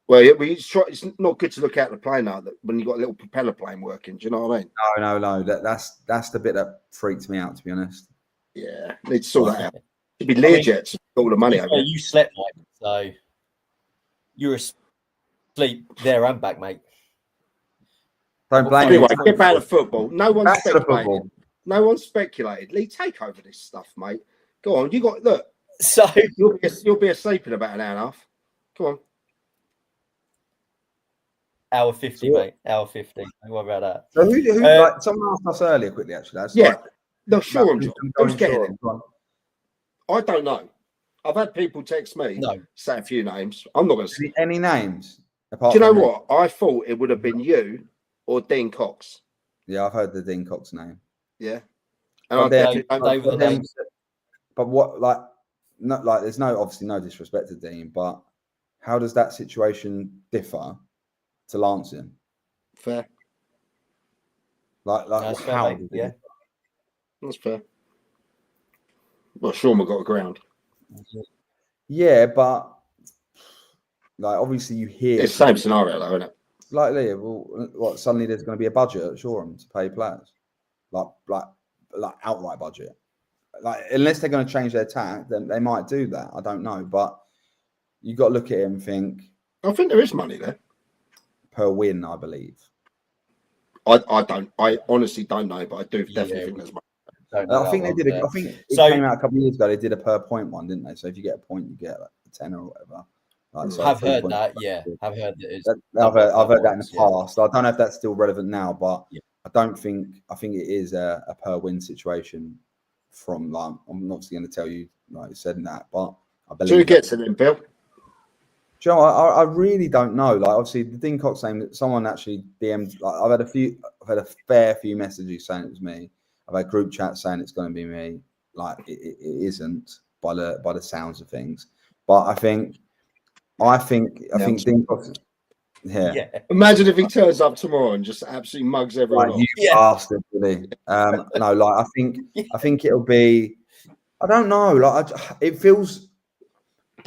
Well, it's not good to look out the plane now when you got a little propeller plane working. Do you know what I mean? No. That's the bit that freaks me out, to be honest. Yeah, need to sort that out. It'd be Learjets, all the money over. You slept, Mike, so you're asleep there and back, mate. Don't blame me. Anyway, get back to football. No one's speculated. No one's speculated. Lee, take over this stuff, mate. Go on. You got look. So you'll be asleep in about an hour and a half. Come on. Hour 50, mate. Hour 50. Don't worry about that. So who like someone asked us earlier quickly, actually. The Shoreham job. Who's getting it? Go I don't know. I've had people text me, No. say a few names. I'm not going to say any names. Do you know what? I thought it would have been you or Dean Cox. Yeah, I've heard the Dean Cox name. Yeah. And they were the names. But what, like, not like, there's obviously no disrespect to Dean, but how does that situation differ to Lancing? Fair. Like how? Yeah, that's fair. Well, Shoreham got a ground. Yeah, but like obviously you hear it's the same scenario though, isn't it? Like, well, what, suddenly there's going to be a budget at Shoreham to pay players, like outright budget. Like, unless they're going to change their tack, then they might do that. I don't know, but you got to look at it and think. I think there is money there per win, I believe. I honestly don't know, but I do definitely think there's money. I think they did. I think it came out a couple of years ago. They did a per point one, didn't they? So if you get a point, you get like a 10 or whatever. Like, so I've heard that. Yeah, I've heard that. I've heard that in the past. I don't know if that's still relevant now, but I don't think. I think it is a per win situation. From like, I'm obviously going to tell you like said that, but I believe. So who gets it in, Bill? Joe, I really don't know. Like, obviously, the Dean Cox saying that someone actually DM'd. Like, I've had a fair few messages saying it was me. I've had group chats saying it's going to be me. Like, it isn't by the sounds of things. But I think Dean Cox. Yeah. Imagine if he turns up tomorrow and just absolutely mugs everyone off. You bastard, really. No, like I think it'll be. I don't know. Like, it feels.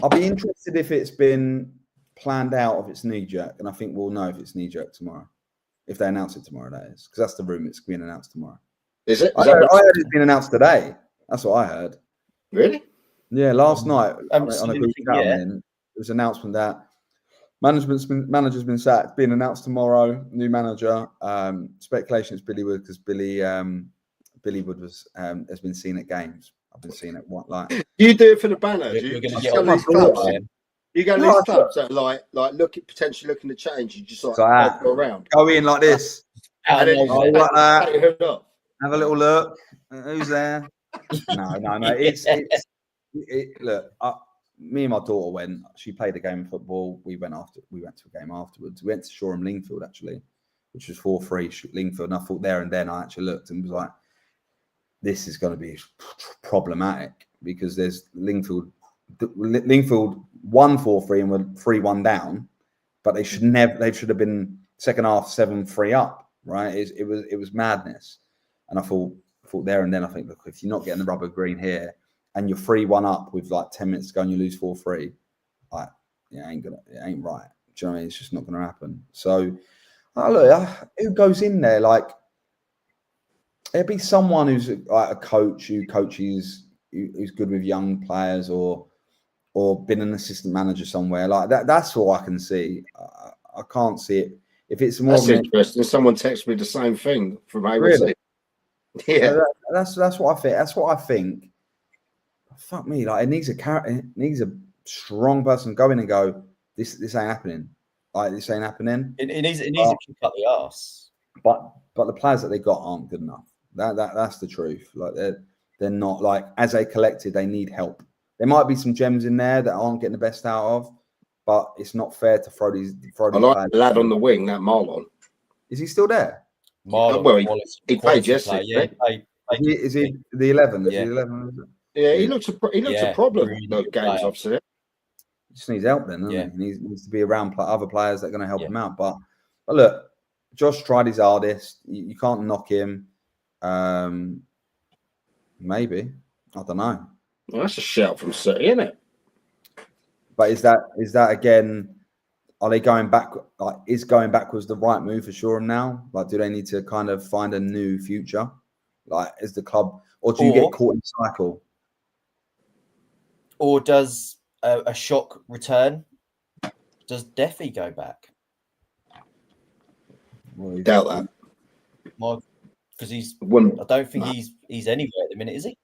I'll be interested if it's been planned out, if it's knee jerk, and I think we'll know if it's knee jerk tomorrow, if they announce it tomorrow. That is, because that's the room. It's being announced tomorrow. Is it? I heard it's been announced today. That's what I heard. Really? Yeah, last night on a group chat, there was an announcement that manager's been sacked, being announced tomorrow. New manager. Speculation is Billy Wood, because Billy Wood has been seen at games. I've been seeing it. What, like? You do it for the banner? You're going to get all these clubs. You go to these clubs that like potentially looking to change. You just like go around, go in like this, and then like that. Have a little look. Who's there? No. Look. Me and my daughter went. She played a game of football. We went to a game afterwards. We went to Shoreham Lingfield actually, which was 4-3 Lingfield. And I thought there and then I actually looked and was like, this is going to be problematic, because there's Lingfield won 4-3 and were 3-1 down, but they should have been second half 7-3 up, right? It was madness. And I thought there and then, I think, look, if you're not getting the rubber green here and you're 3-1 up with like 10 minutes to go and you lose 4-3, like, it ain't right. Do you know what I mean? It's just not going to happen. So look, who goes in there? Like, there'd be someone who's like a coach who coaches, who's good with young players, or been an assistant manager somewhere like that. That's all I can see. I can't see it. If it's more, that's interesting. Someone texted me the same thing from AWC. Really? Yeah, that's what I think. That's what I think. Fuck me, like, it needs a strong person to go in and go, this ain't happening. Like, this ain't happening. It needs to kick up the arse. But the players that they got aren't good enough. That's the truth. Like, they're not, like, as a collective, they need help. There might be some gems in there that aren't getting the best out of, but it's not fair to throw these. I like the lad on the wing, that Marlon. Is he still there? Marlon, well, he played yesterday. Yeah, is he the 11? Yeah. Is he 11? Yeah, he looks a problem in those games I've seen. He just needs help then, doesn't he? He needs to be around other players that are going to help him out. But look, Josh tried his hardest. You can't knock him. Maybe. I don't know. Well, that's a shout from City, isn't it? But is that again? Are they going back? Like, is going backwards the right move for Shoreham now? Like, do they need to kind of find a new future? Like, is the club, or do you get caught in the cycle? Or does a shock return? Does Defy go back? Well, doubt that. Because I don't think he's anywhere at the minute, is he?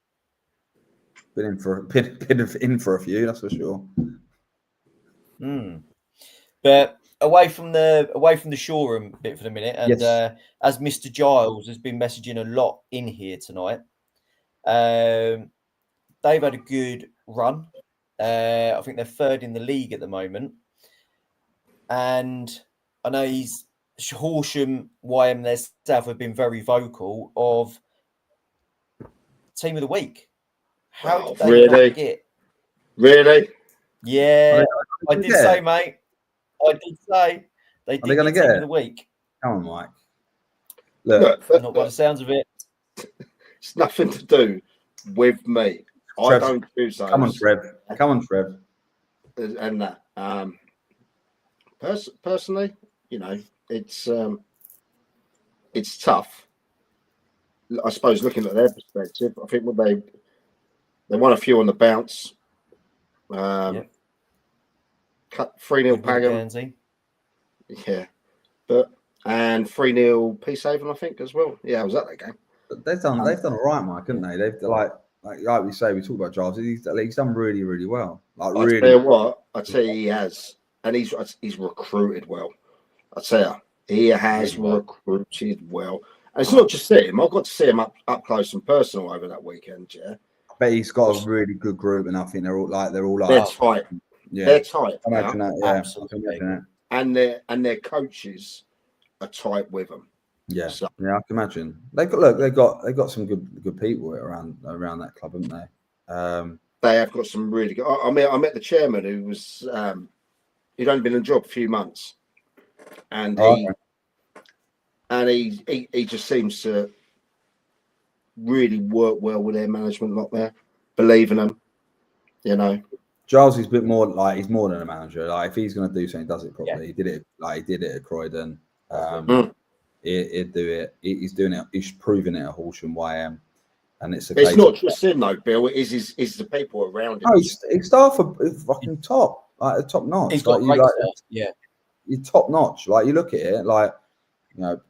Been in for a few, that's for sure. But away from the Shoreham bit for the minute, and as Mr. Giles has been messaging a lot in here tonight, They've had a good run. I think they're third in the league at the moment. And I know Horsham, YM, their staff have been very vocal of team of the week. How did they not get? Really? Yeah, I did say, mate. I did say they did get team of the week. Come on, Mike. Look, not by the sounds of it. It's nothing to do with me. I don't choose those. Come on, Trev. Come on, Trev. And that. Personally, you know, it's tough. I suppose looking at their perspective, I think what they won a few on the bounce. Cut 3-0 Pagham. Yeah, and 3-0 Peacehaven, I think, as well. Yeah, I was at that game. But they've done all right, Mike, haven't they? They've like we say, we talk about Giles. He's done really, really well. Like really. I tell you what, I tell you, he has, and he's recruited well. I tell you, he has recruited well. And it's not just him. I've got to see him up close and personal over that weekend. Yeah, but he's got a really good group, and I think they're all like they're tight. Yeah, they're tight. Imagine that. Yeah, absolutely. And their coaches are tight with them. Yeah, so, yeah, I can imagine. They've got some good people around that club, haven't they? They have got some really good. I met the chairman who was he'd only been in the job a few months, and he just seems to really work well with their management lot there, believe in them, you know. Giles is a bit more like he's more than a manager. Like if he's going to do something, he does it properly. He did it at Croydon. He'd do it. He's doing it. He's proving it at Horsham YM, and it's not just him though, Bill. It is the people around him. No, his staff are fucking top, like top notch. He's got great stuff. Yeah, you're top notch. Like you look at it, like you know,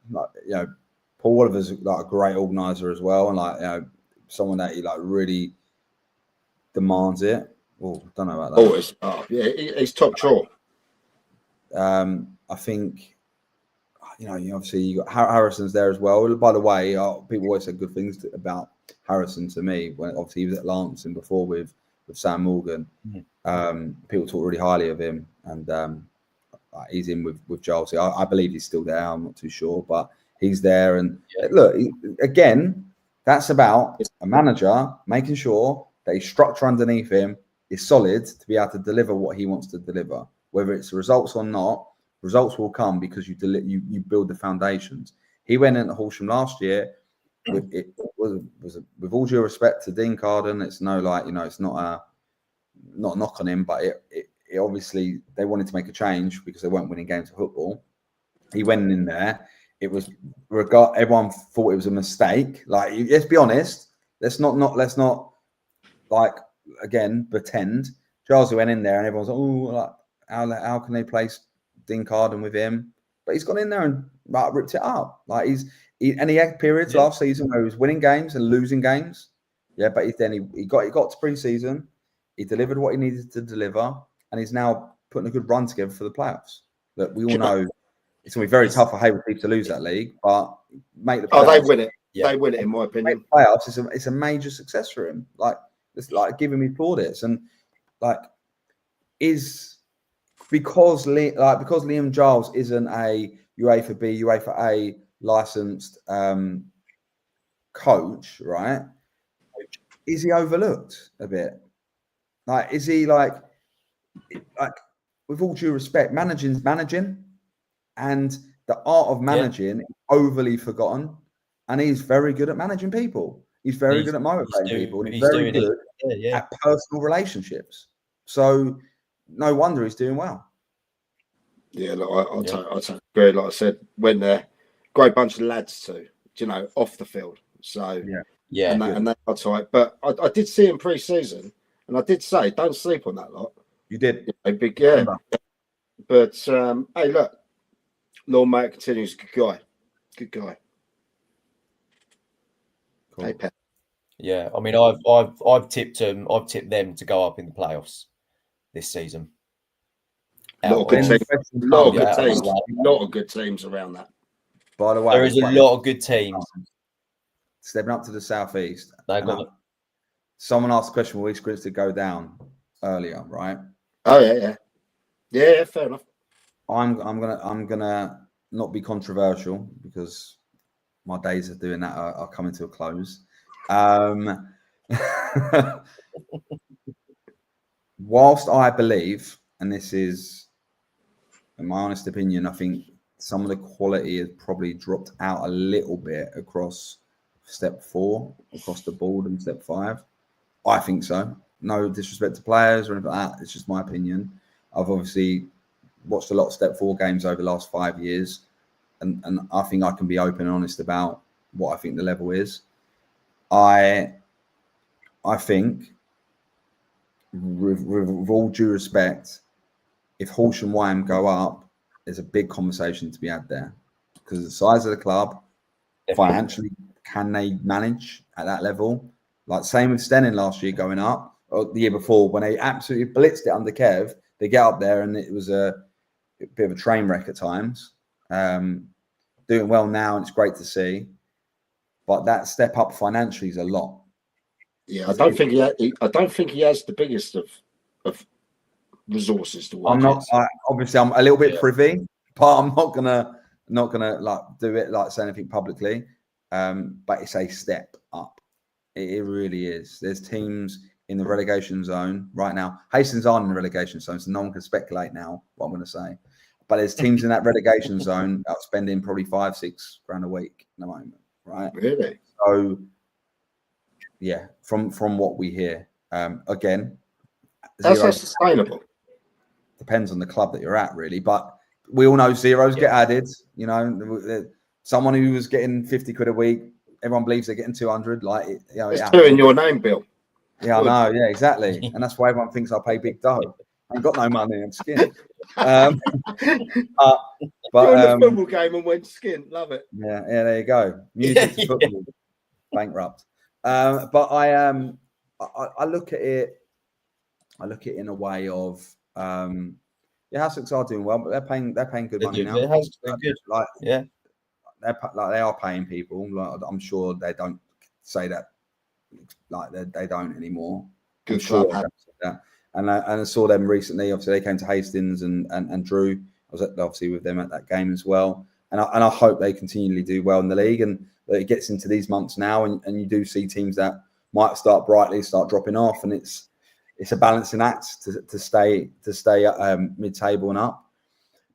Paul Oliver's like a great organizer as well, and like someone that he like really demands it. Oh, don't know about that. He's top draw. I think. Obviously you got Harrison's there as well. By the way, people always said good things about Harrison to me when obviously he was at Lancing before with Sam Morgan. People talk really highly of him, and he's in with Giles. I believe he's still there. I'm not too sure, but he's there. And look, again, that's about a manager making sure that his structure underneath him is solid to be able to deliver what he wants to deliver, whether it's results or not. Results will come because you build the foundations. He went into Horsham last year with all due respect to Dean Carden. It's no it's not a knock on him, but it obviously they wanted to make a change because they weren't winning games of football. He went in there. It was everyone thought it was a mistake. Like let's be honest. Let's not like again pretend. Charles went in there and everyone's like, how can they place Dean Carden with him? But he's gone in there and ripped it up. Like he had periods last season where he was winning games and losing games. Yeah, but he got to pre-season. He delivered what he needed to deliver, and he's now putting a good run together for the playoffs. Look, we all know it's going to be very tough for Hayward to lose that league, but make the playoffs. They win it. Yeah. They win it, in my opinion. Playoffs it's a major success for him. Like it's like giving me plaudits, and like because Liam Giles isn't a UEFA B, UEFA A licensed coach, right? Is he overlooked a bit? Like, is he like with all due respect, managing, and the art of managing is overly forgotten. And he's very good at managing people. He's very good at motivating people. And he's very good at personal relationships. So no wonder he's doing well. Yeah, look, I'll take agree. Like I said, when they're great bunch of lads too, off the field. So and they are tight. But I did see him pre-season, and I did say, don't sleep on that lot. You did, big But hey, look, Lord Mayor continues. Good guy. Cool. Hey, Pat. Yeah, I mean, I've tipped them to go up in the playoffs this season. A lot of good teams around that. By the way, there is a lot of good teams stepping up to the southeast. They got someone asked the question, will East Grinstead go down earlier, right? Oh yeah, fair enough. I'm gonna not be controversial because my days of doing that are coming to a close. Whilst I believe, and this is in my honest opinion, I think some of the quality has probably dropped out a little bit across step 4, across the board, and step 5. I think so. No disrespect to players or anything like that. It's just my opinion. I've obviously watched a lot of step 4 games over the last 5 years, and I think I can be open and honest about what I think the level is. I think, with all due respect, if Horsham and Wyham go up, there's a big conversation to be had there because of the size of the club. Financially, can they manage at that level? Like same with Stenning last year going up, or the year before when they absolutely blitzed it under Kev. They get up there and it was a bit of a train wreck at times. Doing well now, and it's great to see. But that step up financially is a lot. Yeah, I don't think he has the biggest of resources to work. Obviously I'm a little bit privy, but I'm not gonna like do it like say anything publicly. But it's a step up. It really is. There's teams in the relegation zone right now. Hastings aren't in the relegation zone, so no one can speculate now what I'm going to say. But there's teams in that relegation zone that are spending probably $5-6 grand a week at the moment, right? Really? So, yeah, from what we hear, again, that's not sustainable. Depends on the club that you're at, really. But we all know zeros get added. You know, someone who was getting 50 quid a week, everyone believes they're getting 200. Like, you know, it's two in your name, Bill. Yeah, I know. Yeah, exactly. And that's why everyone thinks I pay big dough. I've got no money and skin. But joined the football game and went skin. Love it. Yeah, there you go. Music to football. Bankrupt. But I look at it. I look at it in a way of Sussex are doing well, but they're paying good money now. They're good. Like, yeah, they are paying people. Like, I'm sure they don't say that. Like they don't anymore. Good club. That. And I saw them recently. Obviously, they came to Hastings and Drew. I was obviously with them at that game as well. And I hope they continually do well in the league, and that it gets into these months now, and you do see teams that might start brightly, start dropping off, and it's a balancing act to stay mid-table and up.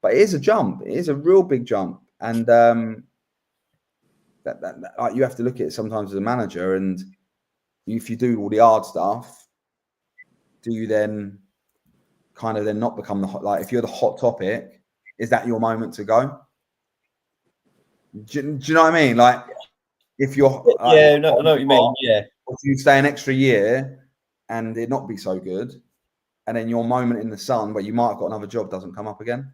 But it is a jump. It is a real big jump, and that you have to look at it sometimes as a manager, and if you do all the hard stuff, do you then kind of not become if you're the hot topic, is that your moment to go? Do you know what I mean? Like, if you're I know what you mean. Yeah, if you stay an extra year and it not be so good, and then your moment in the sun where you might have got another job doesn't come up again.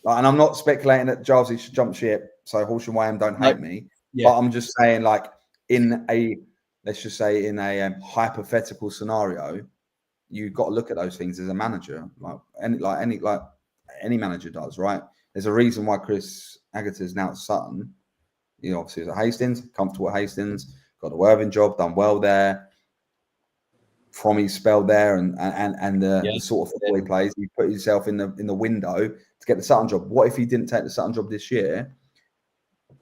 And I'm not speculating that Jarvisy should jump ship, so Horsham Wyham don't hate me. Yeah. But I'm just saying, like, let's just say in a hypothetical scenario, you've got to look at those things as a manager, like any manager does, right? There's a reason why Chris Agata's now at Sutton. He obviously was at Hastings, comfortable at Hastings, got a Worthing job, done well there. From his spell there and the sort of football he plays, he put himself in the window to get the Sutton job. What if he didn't take the Sutton job this year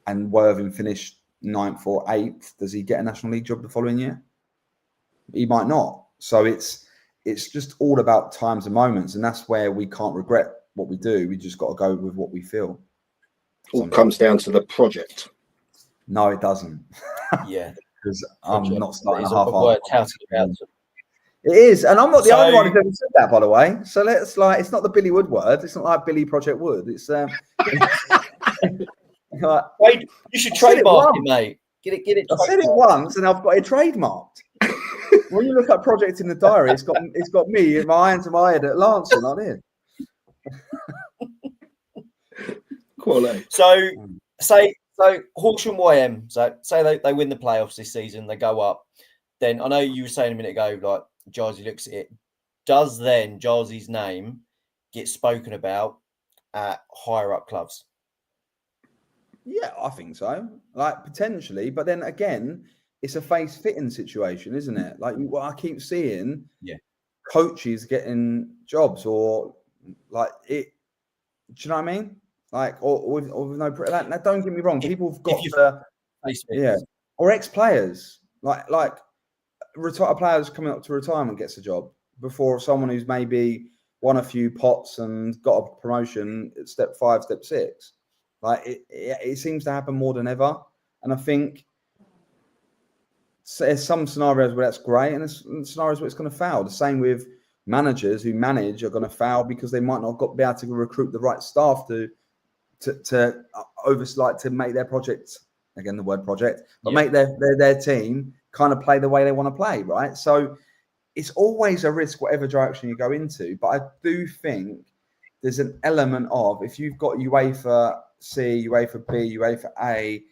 and Worthing finished 9th or 8th? Does he get a National League job the following year? He might not. So it's just all about times and moments, and that's where we can't regret what we do. We just got to go with what we feel. All comes down to the project. No, it doesn't. Yeah, because I'm not starting a half-hour. It is, and I'm not the only one who's ever said that, by the way. So it's not the Billy Wood word. It's not like Billy Project Wood. It's like, you should trademark it, mate. Get it. I said it once, and I've got it trademarked. When you look at project in the diary, it's got me in my hands and my head at Lancing on it. Quality. So Horsham YM. So say they win the playoffs this season, they go up. Then I know you were saying a minute ago, like, Jarvisy looks at it. Does then Jarvisy's name get spoken about at higher up clubs? Yeah, I think so. Like, potentially, but then again, it's a face fitting situation, isn't it? Like what I keep seeing, coaches getting jobs or like it. Do you know what I mean? Like or with no. Like, don't get me wrong. People have got or ex-players like retired players coming up to retirement gets a job before someone who's maybe won a few pots and got a promotion at step 5, step 6. Like it seems to happen more than ever, and I think there's some scenarios where that's great, and there's scenarios where it's going to fail. The same with managers who manage are going to fail because they might not be able to recruit the right staff to make their project, again the word project, but make their team kind of play the way they want to play, right? So it's always a risk whatever direction you go into, but I do think there's an element of, if you've got UEFA C, UEFA B, UEFA A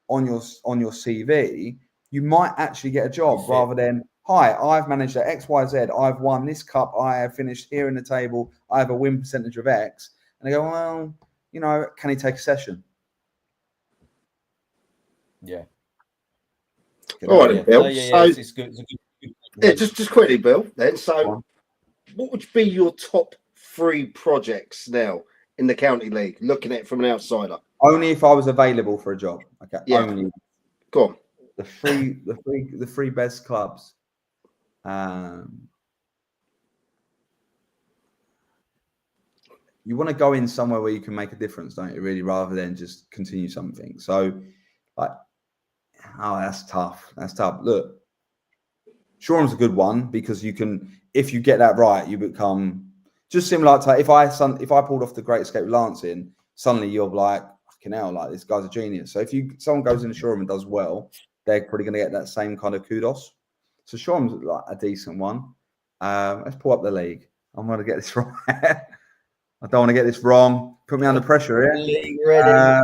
on your CV, you might actually get a job rather than, hi, I've managed at XYZ, I've won this cup, I have finished here in the table, I have a win percentage of X. And they go, well, you know, can he take a session? All right, Bill. It's good. Just quickly, Bill. Then, so what would be your top 3 projects now in the county league? Looking at it from an outsider. Only if I was available for a job. Okay. Yeah. Only. Go on. The three best clubs. You want to go in somewhere where you can make a difference, don't you? Really, rather than just continue something. So, like, that's tough. That's tough. Look, Shoreham's a good one because you can, if you get that right, you become just similar to if I pulled off the Great Escape with Lancing, suddenly you're like, fucking hell, like this guy's a genius. So if someone goes into Shoreham and does well, they're probably going to get that same kind of kudos. So Shoreham's like a decent one. Let's pull up the league. I'm going to get this right. I don't want to get this wrong. Put me under pressure here. League ready.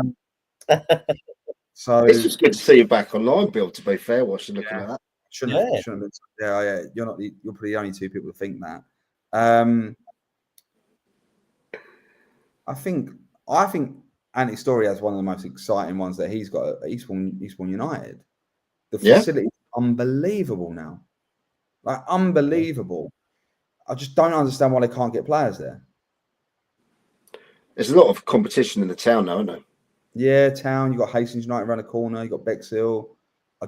So it's just good to see you back online, Bill. To be fair, whilst you're looking at that, shouldn't have been. Yeah. You're probably the only 2 people to think that. I think Andy Story has one of the most exciting ones that he's got at Eastbourne United. The facility is unbelievable now, like unbelievable. I just don't understand why they can't get players there. There's a lot of competition in the town now, isn't there? Yeah, town. You got Hastings United around the corner. You got Bexhill. I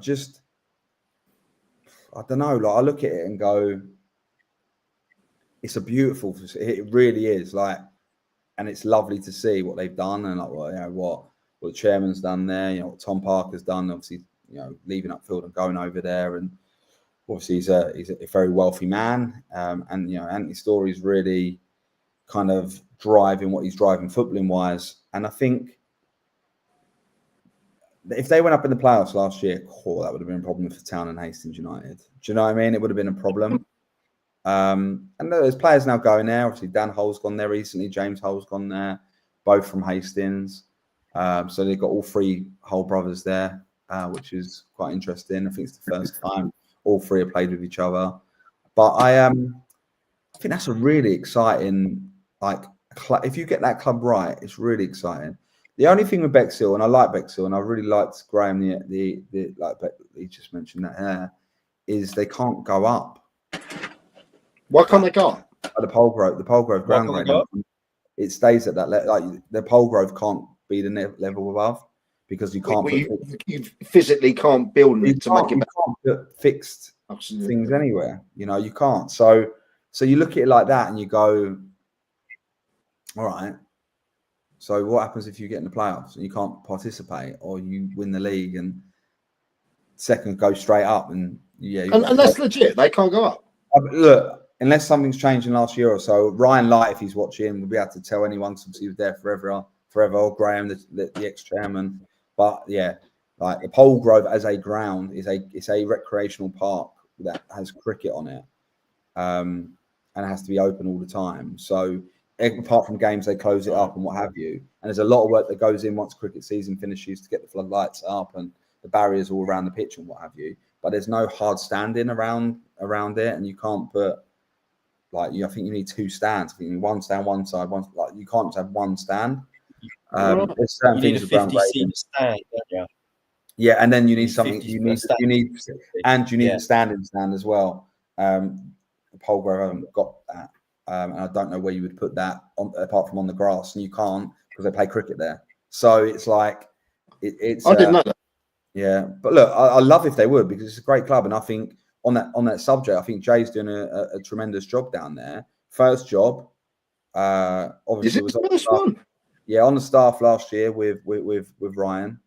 don't know. Like I look at it and go, it's a beautiful. It really is. Like, and it's lovely to see what they've done and like what the chairman's done there. You know what Tom Parker's done. Obviously, leaving Upfield and going over there, and obviously he's a very wealthy man. And Anthony Story's really kind of driving what he's driving footballing wise. And I think if they went up in the playoffs last year, that would have been a problem for Town and Hastings United. Do you know what I mean? It would have been a problem. And there's players now going there. Obviously, Dan Hull's gone there recently. James Hull's gone there, both from Hastings. So they've got all 3 Hull brothers there, which is quite interesting. I think it's the first time all 3 have played with each other. But I think that's a really exciting, like, if you get that club right, it's really exciting. The only thing with Bexhill, and I like Bexhill, and I really liked Graham, the like he just mentioned that is they can't go up. Why can't they go up? The Polegrove ground grade. It stays at that level. Like the Polegrove can't be the level above because you can't. You physically can't build it to make it. You can't put fixed things anywhere. You can't. So you look at it like that and you go, all right. So what happens if you get in the playoffs and you can't participate, or you win the league and second go straight up and and that's legit. They can't go up. Look, unless something's changed in the last year or so, Ryan Light, if he's watching, will be able to tell anyone since he was there forever. Or Graham, the ex-chairman. But yeah, like the Polegrove as a ground it's a recreational park that has cricket on it, and it has to be open all the time. So apart from games, they close it up and what have you. And there's a lot of work that goes in once cricket season finishes to get the floodlights up and the barriers all around the pitch and what have you. But there's no hard standing around it, and you can't put I think you need 2 stands. I think you need 1 stand one side, you can't just have 1 stand. There's certain things with ground grading. Stand, Yeah, and then you need something. You need yeah. the standing stand as well. Polgrove haven't got that, and I don't know where you would put that on, apart from on the grass, and you can't because they play cricket there. So it's like it's. I didn't know that. Yeah, but look, I love if they would, because it's a great club, and I think on that subject, I think Jay's doing a tremendous job down there. First job, obviously was on the staff, on the staff last year with Ryan.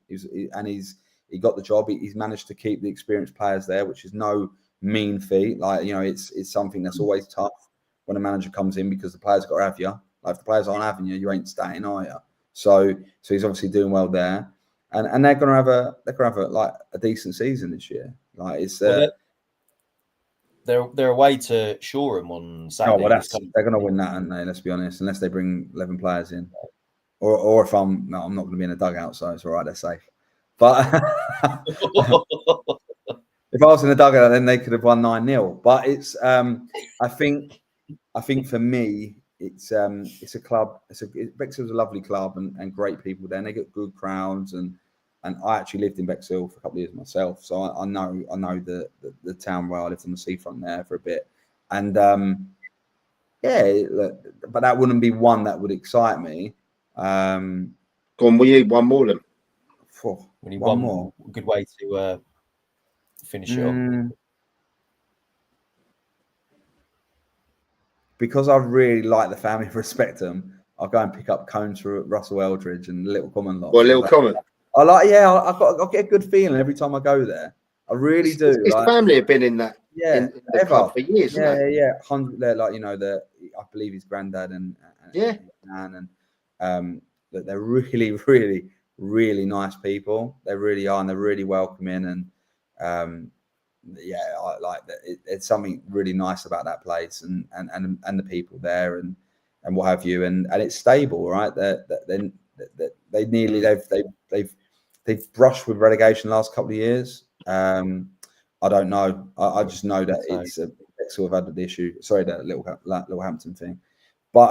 He got the job. He's managed to keep the experienced players there, which is no mean feat. Like, you know, it's something that's always tough when a manager comes in, because the players got to have you. Like, if the players aren't having you, you ain't staying, are you? So he's obviously doing well there. And they're gonna have a decent season this year. Like, it's they're away to Shoreham on Saturday. Oh, well, they're gonna win that, aren't they? Let's be honest. Unless they bring 11 players in, or if I'm not gonna be in a dugout, so it's all right. They're safe. But if I was in a dugout, then they could have won 9-0. But it's I think for me, it's a club. Bexhill's a lovely club and great people there. And they get good crowds, and I actually lived in Bexhill for a couple of years myself, so I know the town well. I lived on the seafront there for a bit, and but that wouldn't be one that would excite me. Go on, we need one more then. We need one more. Good way to finish it off. Because I really like the family, respect them, I'll go and pick up cones for Russell Eldridge and Little Common lot. Well, Little Common. I like, I'll get a good feeling every time I go there. I really do. His family have been in that. In the club for years. Yeah. 100. They're like, you know, I believe his granddad and they're really, really, really nice people. They really are, and they're really welcoming, and I like that. It's something really nice about that place, and the people there, and what have you, and it's stable, right? They've brushed with relegation the last couple of years. I don't know. I just know that it's Bexhill have had the issue. Sorry, that Littlehampton thing, but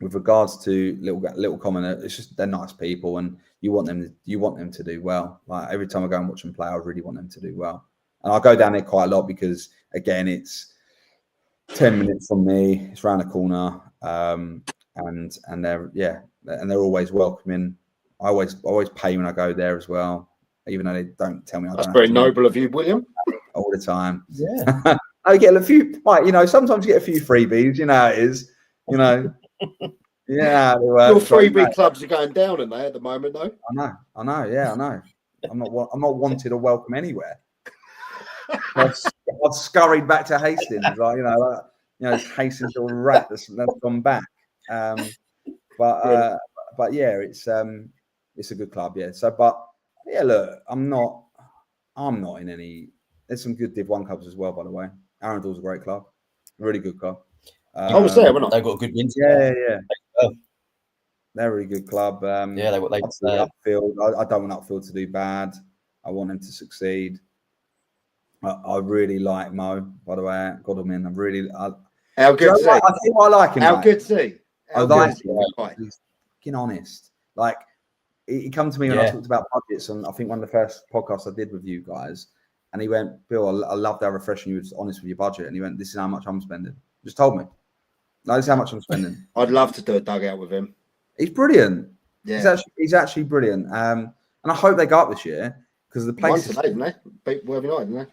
with regards to Little Common, it's just they're nice people, and you want them to do well. Like, every time I go and watch them play, I really want them to do well, and I go down there quite a lot because, again, it's 10 minutes from me. It's around the corner, and they're always welcoming. I always pay when I go there as well, even though they don't tell me. That's very noble of you, William. All the time. Yeah. I get a few, like, you know, sometimes you get a few freebies, you know how it is, you know. Yeah. Your freebie clubs are going down, aren't they, at the moment, though? I know. Yeah, I know. I'm not wanted or welcome anywhere. I've scurried back to Hastings, like, you know, Hastings little rat that's gone back. But yeah, it's a good club, yeah. So, but yeah, look, I'm not in any. There's some good Div 1 clubs as well, by the way. Arundel's a great club, really good club. I was there, weren't I? They've got good wins. Yeah. They're a really good club. They Upfield. I don't want Upfield to do bad. I want them to succeed. I really like Mo, by the way. Godalming. How good to see. I think I like him. How good to see. I like him. He's fucking honest. Like, he come to me when I talked about budgets, and I think one of the first podcasts I did with you guys, and he went, "Bill, I loved how refreshing you was honest with your budget." And he went, "This is how much I'm spending." Just told me. No, this is how much I'm spending. I'd love to do a dugout with him. He's brilliant. Yeah, he's actually brilliant. And I hope they go up this year, because the place today, didn't they? Beat Worthing United, didn't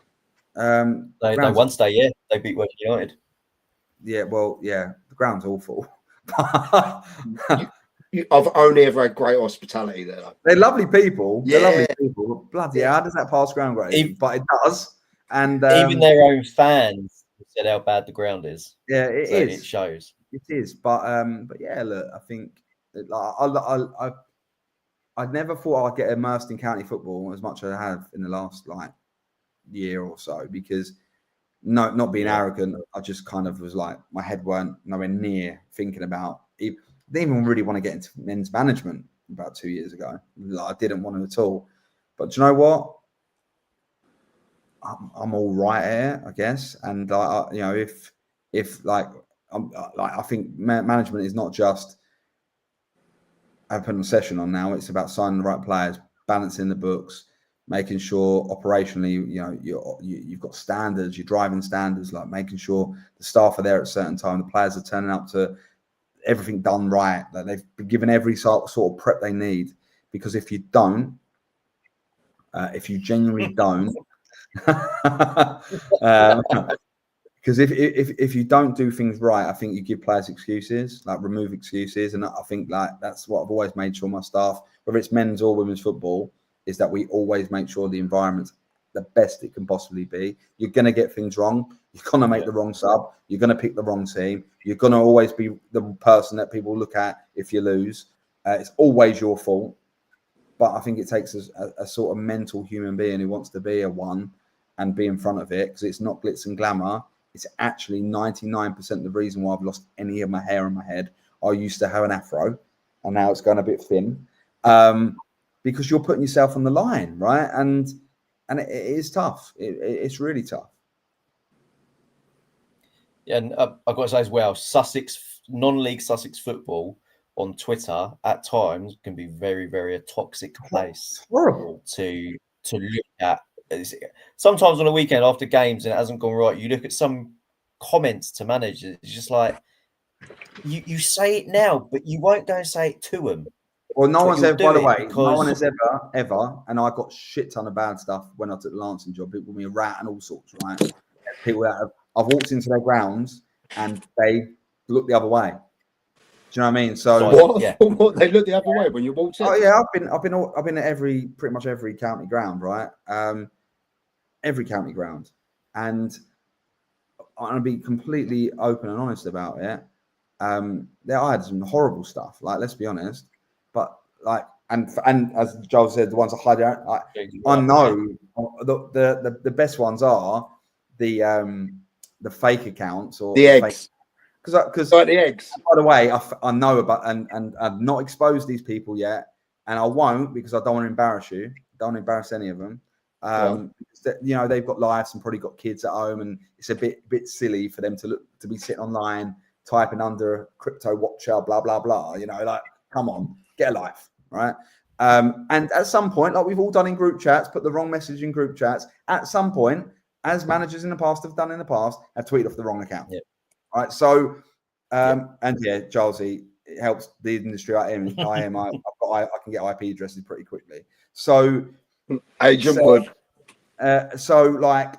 they? They won today, yeah. They beat Worthing United. Yeah, well, yeah, the ground's awful. I've only ever had great hospitality there. They're lovely people. Yeah. They're lovely people. Bloody hell, how does that pass ground grade? But it does. And even their own fans said how bad the ground is. Yeah, it is. It shows. It is. But yeah, look, I think I never thought I'd get immersed in county football as much as I have in the last year or so, because not being arrogant, I just kind of was like, my head weren't nowhere near thinking about it. I didn't even really want to get into men's management about 2 years ago. I didn't want to at all. But do you know what? I'm all right here, I guess. And you know, if I think management is not just putting a session on now. It's about signing the right players, balancing the books, making sure operationally, you've got standards, your driving standards, like making sure the staff are there at a certain time, the players are turning up to everything done right, that they've been given every sort of prep they need. Because if you don't, if you genuinely don't, because if you don't do things right, I think you give players excuses, like remove excuses. And I think like that's what I've always made sure my staff, whether it's men's or women's football, is that we always make sure the environment's the best it can possibly be. You're going to get things wrong. You're going to make the wrong sub. You're going to pick the wrong team. You're going to always be the person that people look at if you lose. It's always your fault. But I think it takes a sort of mental human being who wants to be a one and be in front of it, because it's not glitz and glamour. It's actually 99% the reason why I've lost any of my hair on my head. I used to have an afro, and now it's going a bit thin. Because you're putting yourself on the line, right? And it is tough. It's really tough. Yeah, and I've got to say as well, Sussex, non-league Sussex football on Twitter at times can be very, very a toxic place. Horrible to look at. Sometimes on a weekend after games and it hasn't gone right, you look at some comments to managers. It's just like you say it now, but you won't go and say it to them. Well, no one's ever, by the way, no one has ever, and I got shit ton of bad stuff when I took the Lancing job. People call me a rat and all sorts, right? People that I've walked into their grounds and they look the other way. Do you know what I mean? So what they look the other way when you walked in? Oh yeah, I've been at pretty much every county ground, right? Every county ground, and I'm gonna be completely open and honest about it. I had some horrible stuff. Like, let's be honest. But like, and as Joel said, the ones I hide out, I know the best ones are the fake accounts or the eggs. Because like the eggs. By the way, I know about and I've not exposed these people yet, and I won't, because I don't want to embarrass you. Don't want to embarrass any of them. They've got lives and probably got kids at home, and it's a bit silly for them to be sitting online typing under crypto watcher, blah blah blah. Like, come on, get a life, right? And at some point, like we've all done in group chats, put the wrong message in group chats. At some point, as managers in the past have done in the past, have tweeted off the wrong account. Yeah. Right. So, and yeah, Charlesy, it helps the industry I am. I can get IP addresses pretty quickly. So, Agent Wood. So, like,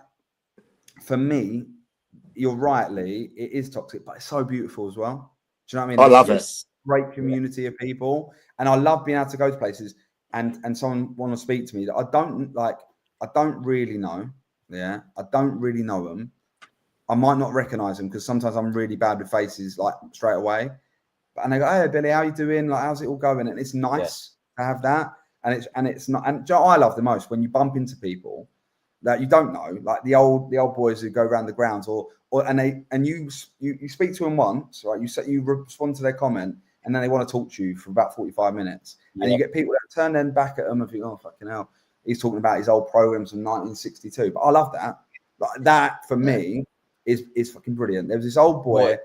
for me, you're rightly, it is toxic, but it's so beautiful as well. Do you know what I mean? I love it. Great community of people, and I love being able to go to places and someone want to speak to me that I don't really know. Yeah, I don't really know them. I might not recognize them because sometimes I'm really bad with faces, like, straight away. And they go, "Hey Billy, how you doing? Like, how's it all going?" And it's nice to have that. And it's not. And you know, I love the most when you bump into people that you don't know, like the old boys who go around the grounds, and you speak to them once, right? You respond to their comment, and then they want to talk to you for about 45 minutes, and you get people that turn then back at them and think, "Oh fucking hell, he's talking about his old programs from 1962." But I love that. Like, that for me is fucking brilliant. There was this old boy.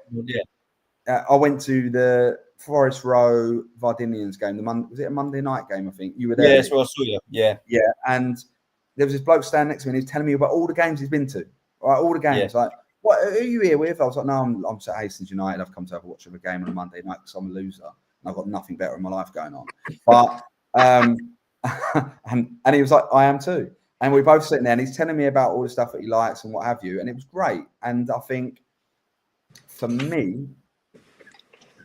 I went to the Forest Row Vardinians game. Was it a Monday night game? I think you were there. Yeah, that's where I saw you. Yeah. And there was this bloke standing next to me, and he was telling me about all the games he's been to. Right, all the games. Like, what are you here with? I was like, no, I'm at Hastings United. I've come to have a watch of a game on a Monday night because I'm a loser and I've got nothing better in my life going on. But and he was like, I am too. And we're both sitting there, and he's telling me about all the stuff that he likes and what have you, and it was great. And I think for me,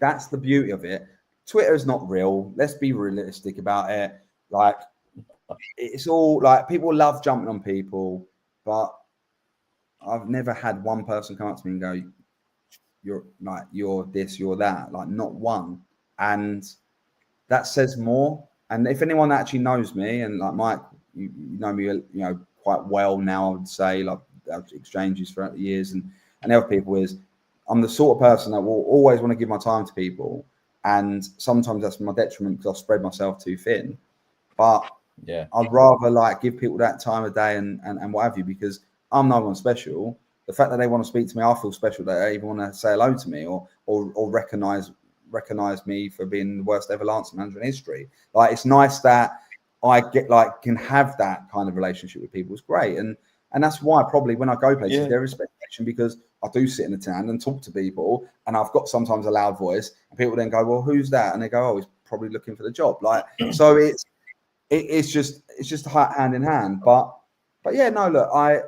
that's the beauty of it. Twitter is not real. Let's be realistic about it. Like, it's all like, people love jumping on people, but I've never had one person come up to me and go, you're this, you're that. Like, not one. And that says more. And if anyone actually knows me, and like Mike, you know me, quite well now, I would say, like, exchanges throughout the years, and other people, is I'm the sort of person that will always want to give my time to people, and sometimes that's my detriment because I've spread myself too thin. But I'd rather like give people that time of day and what have you, because I'm no one special. The fact that they want to speak to me, I feel special that they even want to say hello to me or recognize recognise me for being the worst ever Lancet manager in history. Like, it's nice that I can have that kind of relationship with people. It's great, and that's why probably when I go places there is expectation, because I do sit in the stand and talk to people, and I've got sometimes a loud voice, and people then go, well, who's that? And they go, oh, he's probably looking for the job. Like, so it's just hand in hand. But yeah, no, look, I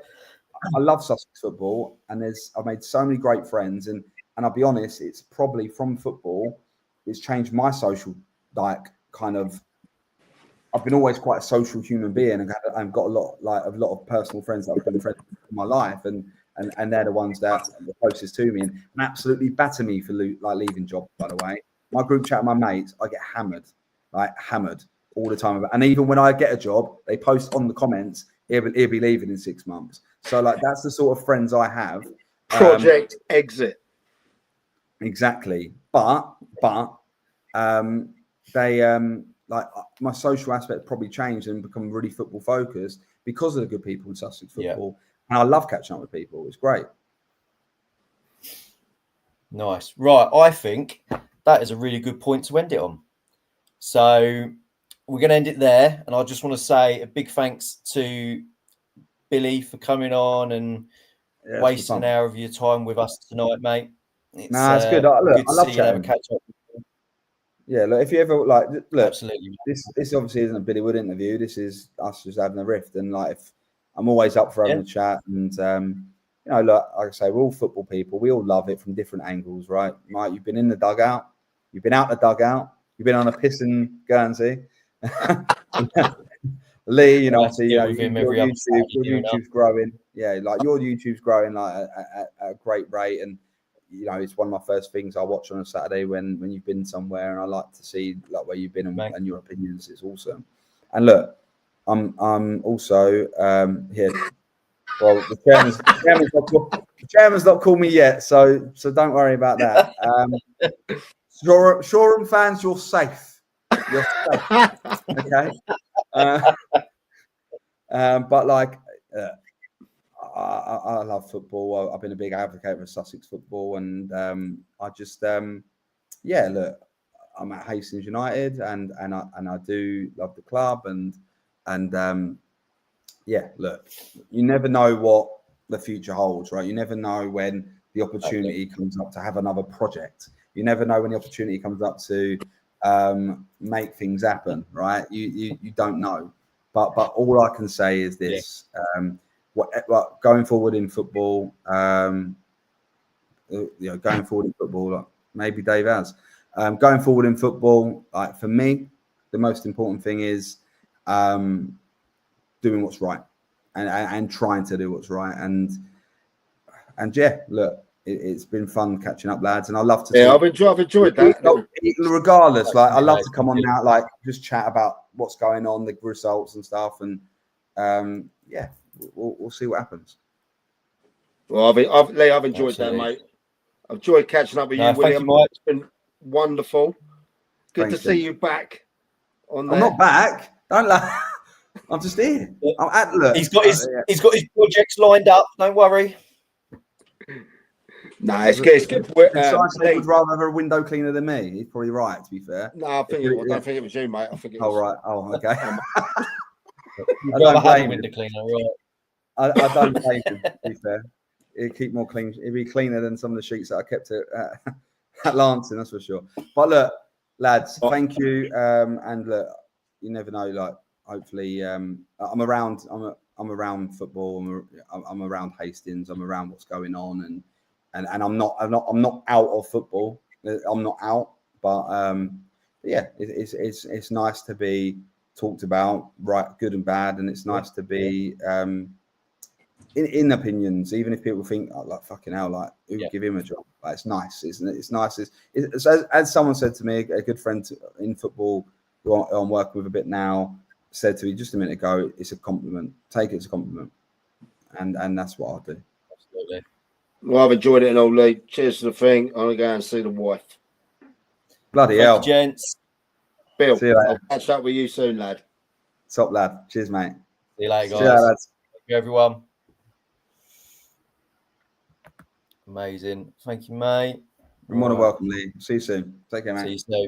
love Sussex football, and I've made so many great friends, and I'll be honest, it's probably from football, it's changed my social, like, kind of. I've been always quite a social human being, and I've got a lot of personal friends that I've been friends with in my life, and they're the ones that are the closest to me, and absolutely batter me for leaving jobs. By the way, my group chat with my mates, I get hammered all the time. And even when I get a job, they post on the comments, he'll be leaving in 6 months. So like, that's the sort of friends I have. Project exit. Exactly. But they like, my social aspect probably changed and become really football focused because of the good people in Sussex football. And I love catching up with people. It's great. Nice. Right. I think that is a really good point to end it on. So we're going to end it there. And I just want to say a big thanks to Billy for coming on and wasting an hour of your time with us tonight, mate. It's good. Look, I love chatting. Catch up. Yeah, look, if you ever look, absolutely. This obviously isn't a Billy Wood interview. This is us just having a riff, and like, if I'm always up for having a chat, and you know, look, like I say, we're all football people. We all love it from different angles, right? Mike, you've been in the dugout, you've been out the dugout, you've been on a pissing Guernsey. Lee, you know, obviously, your YouTube's growing. Yeah, like, your YouTube's growing like at a great rate, and you know, it's one of my first things I watch on a Saturday when you've been somewhere, and I like to see like where you've been and your opinions. It's awesome. And look, I'm also here. Well, the chairman's not called me yet, so don't worry about that. Shoreham fans, you're safe. You're safe. Okay. But like, I love football. I've been a big advocate for Sussex football, and I just yeah, look, I'm at Hastings United, and I do love the club, and yeah, look, you never know what the future holds, right? You never know when the opportunity comes up to have another project. You never know when the opportunity comes up to make things happen, right? You don't know, but all I can say is this. What going forward in football, you know, going forward in football, like maybe Dave has, going forward in football, like, for me, the most important thing is doing what's right, and trying to do what's right, and yeah, look, it's been fun catching up, lads, and I love to. Yeah, I've enjoyed that. Regardless, like, I love to come on now, like, just chat about what's going on, the results and stuff, and yeah. We'll see what happens. Well, I've enjoyed that, mate. I've enjoyed catching up with you, William. It's been wonderful. Good to see you back. I'm not back. Don't laugh. I'm just here. Look, he's got his projects lined up. Don't worry. No, it's good. It's good. He would rather have a window cleaner than me. He's probably right, to be fair. No, I don't think it was you, mate. I think it was. Oh, right. Oh, okay. I don't blame window cleaner, right? I don't blame him, to be fair. It'd keep more clean. It'd be cleaner than some of the sheets that I kept at Lancing, that's for sure. But look, lads, thank you. And look, you never know. Like, hopefully, I'm around. I'm around football. I'm around Hastings. I'm around what's going on, and I'm not out of football. I'm not out, but yeah, it's nice to be talked about, right, good and bad, and it's nice to be in opinions, even if people think, oh, like, fucking hell, like, who would give him a job? Like, it's nice, isn't it? It's nice. It's as someone said to me, a good friend in football who I'm working with a bit now, said to me just a minute ago, it's a compliment. Take it as a compliment, and that's what I'll do. Absolutely. Well, I've enjoyed it, and all, Lee. Cheers to the thing. I'm gonna go and see the wife. Bloody hell, gents. Bill, I'll catch up with you soon, lad. Top lad. Cheers, mate. See you later, guys. See you later, lads. Thank you, everyone. Amazing. Thank you, mate. You're more than welcome, Lee. See you soon. Take care, mate. See you soon.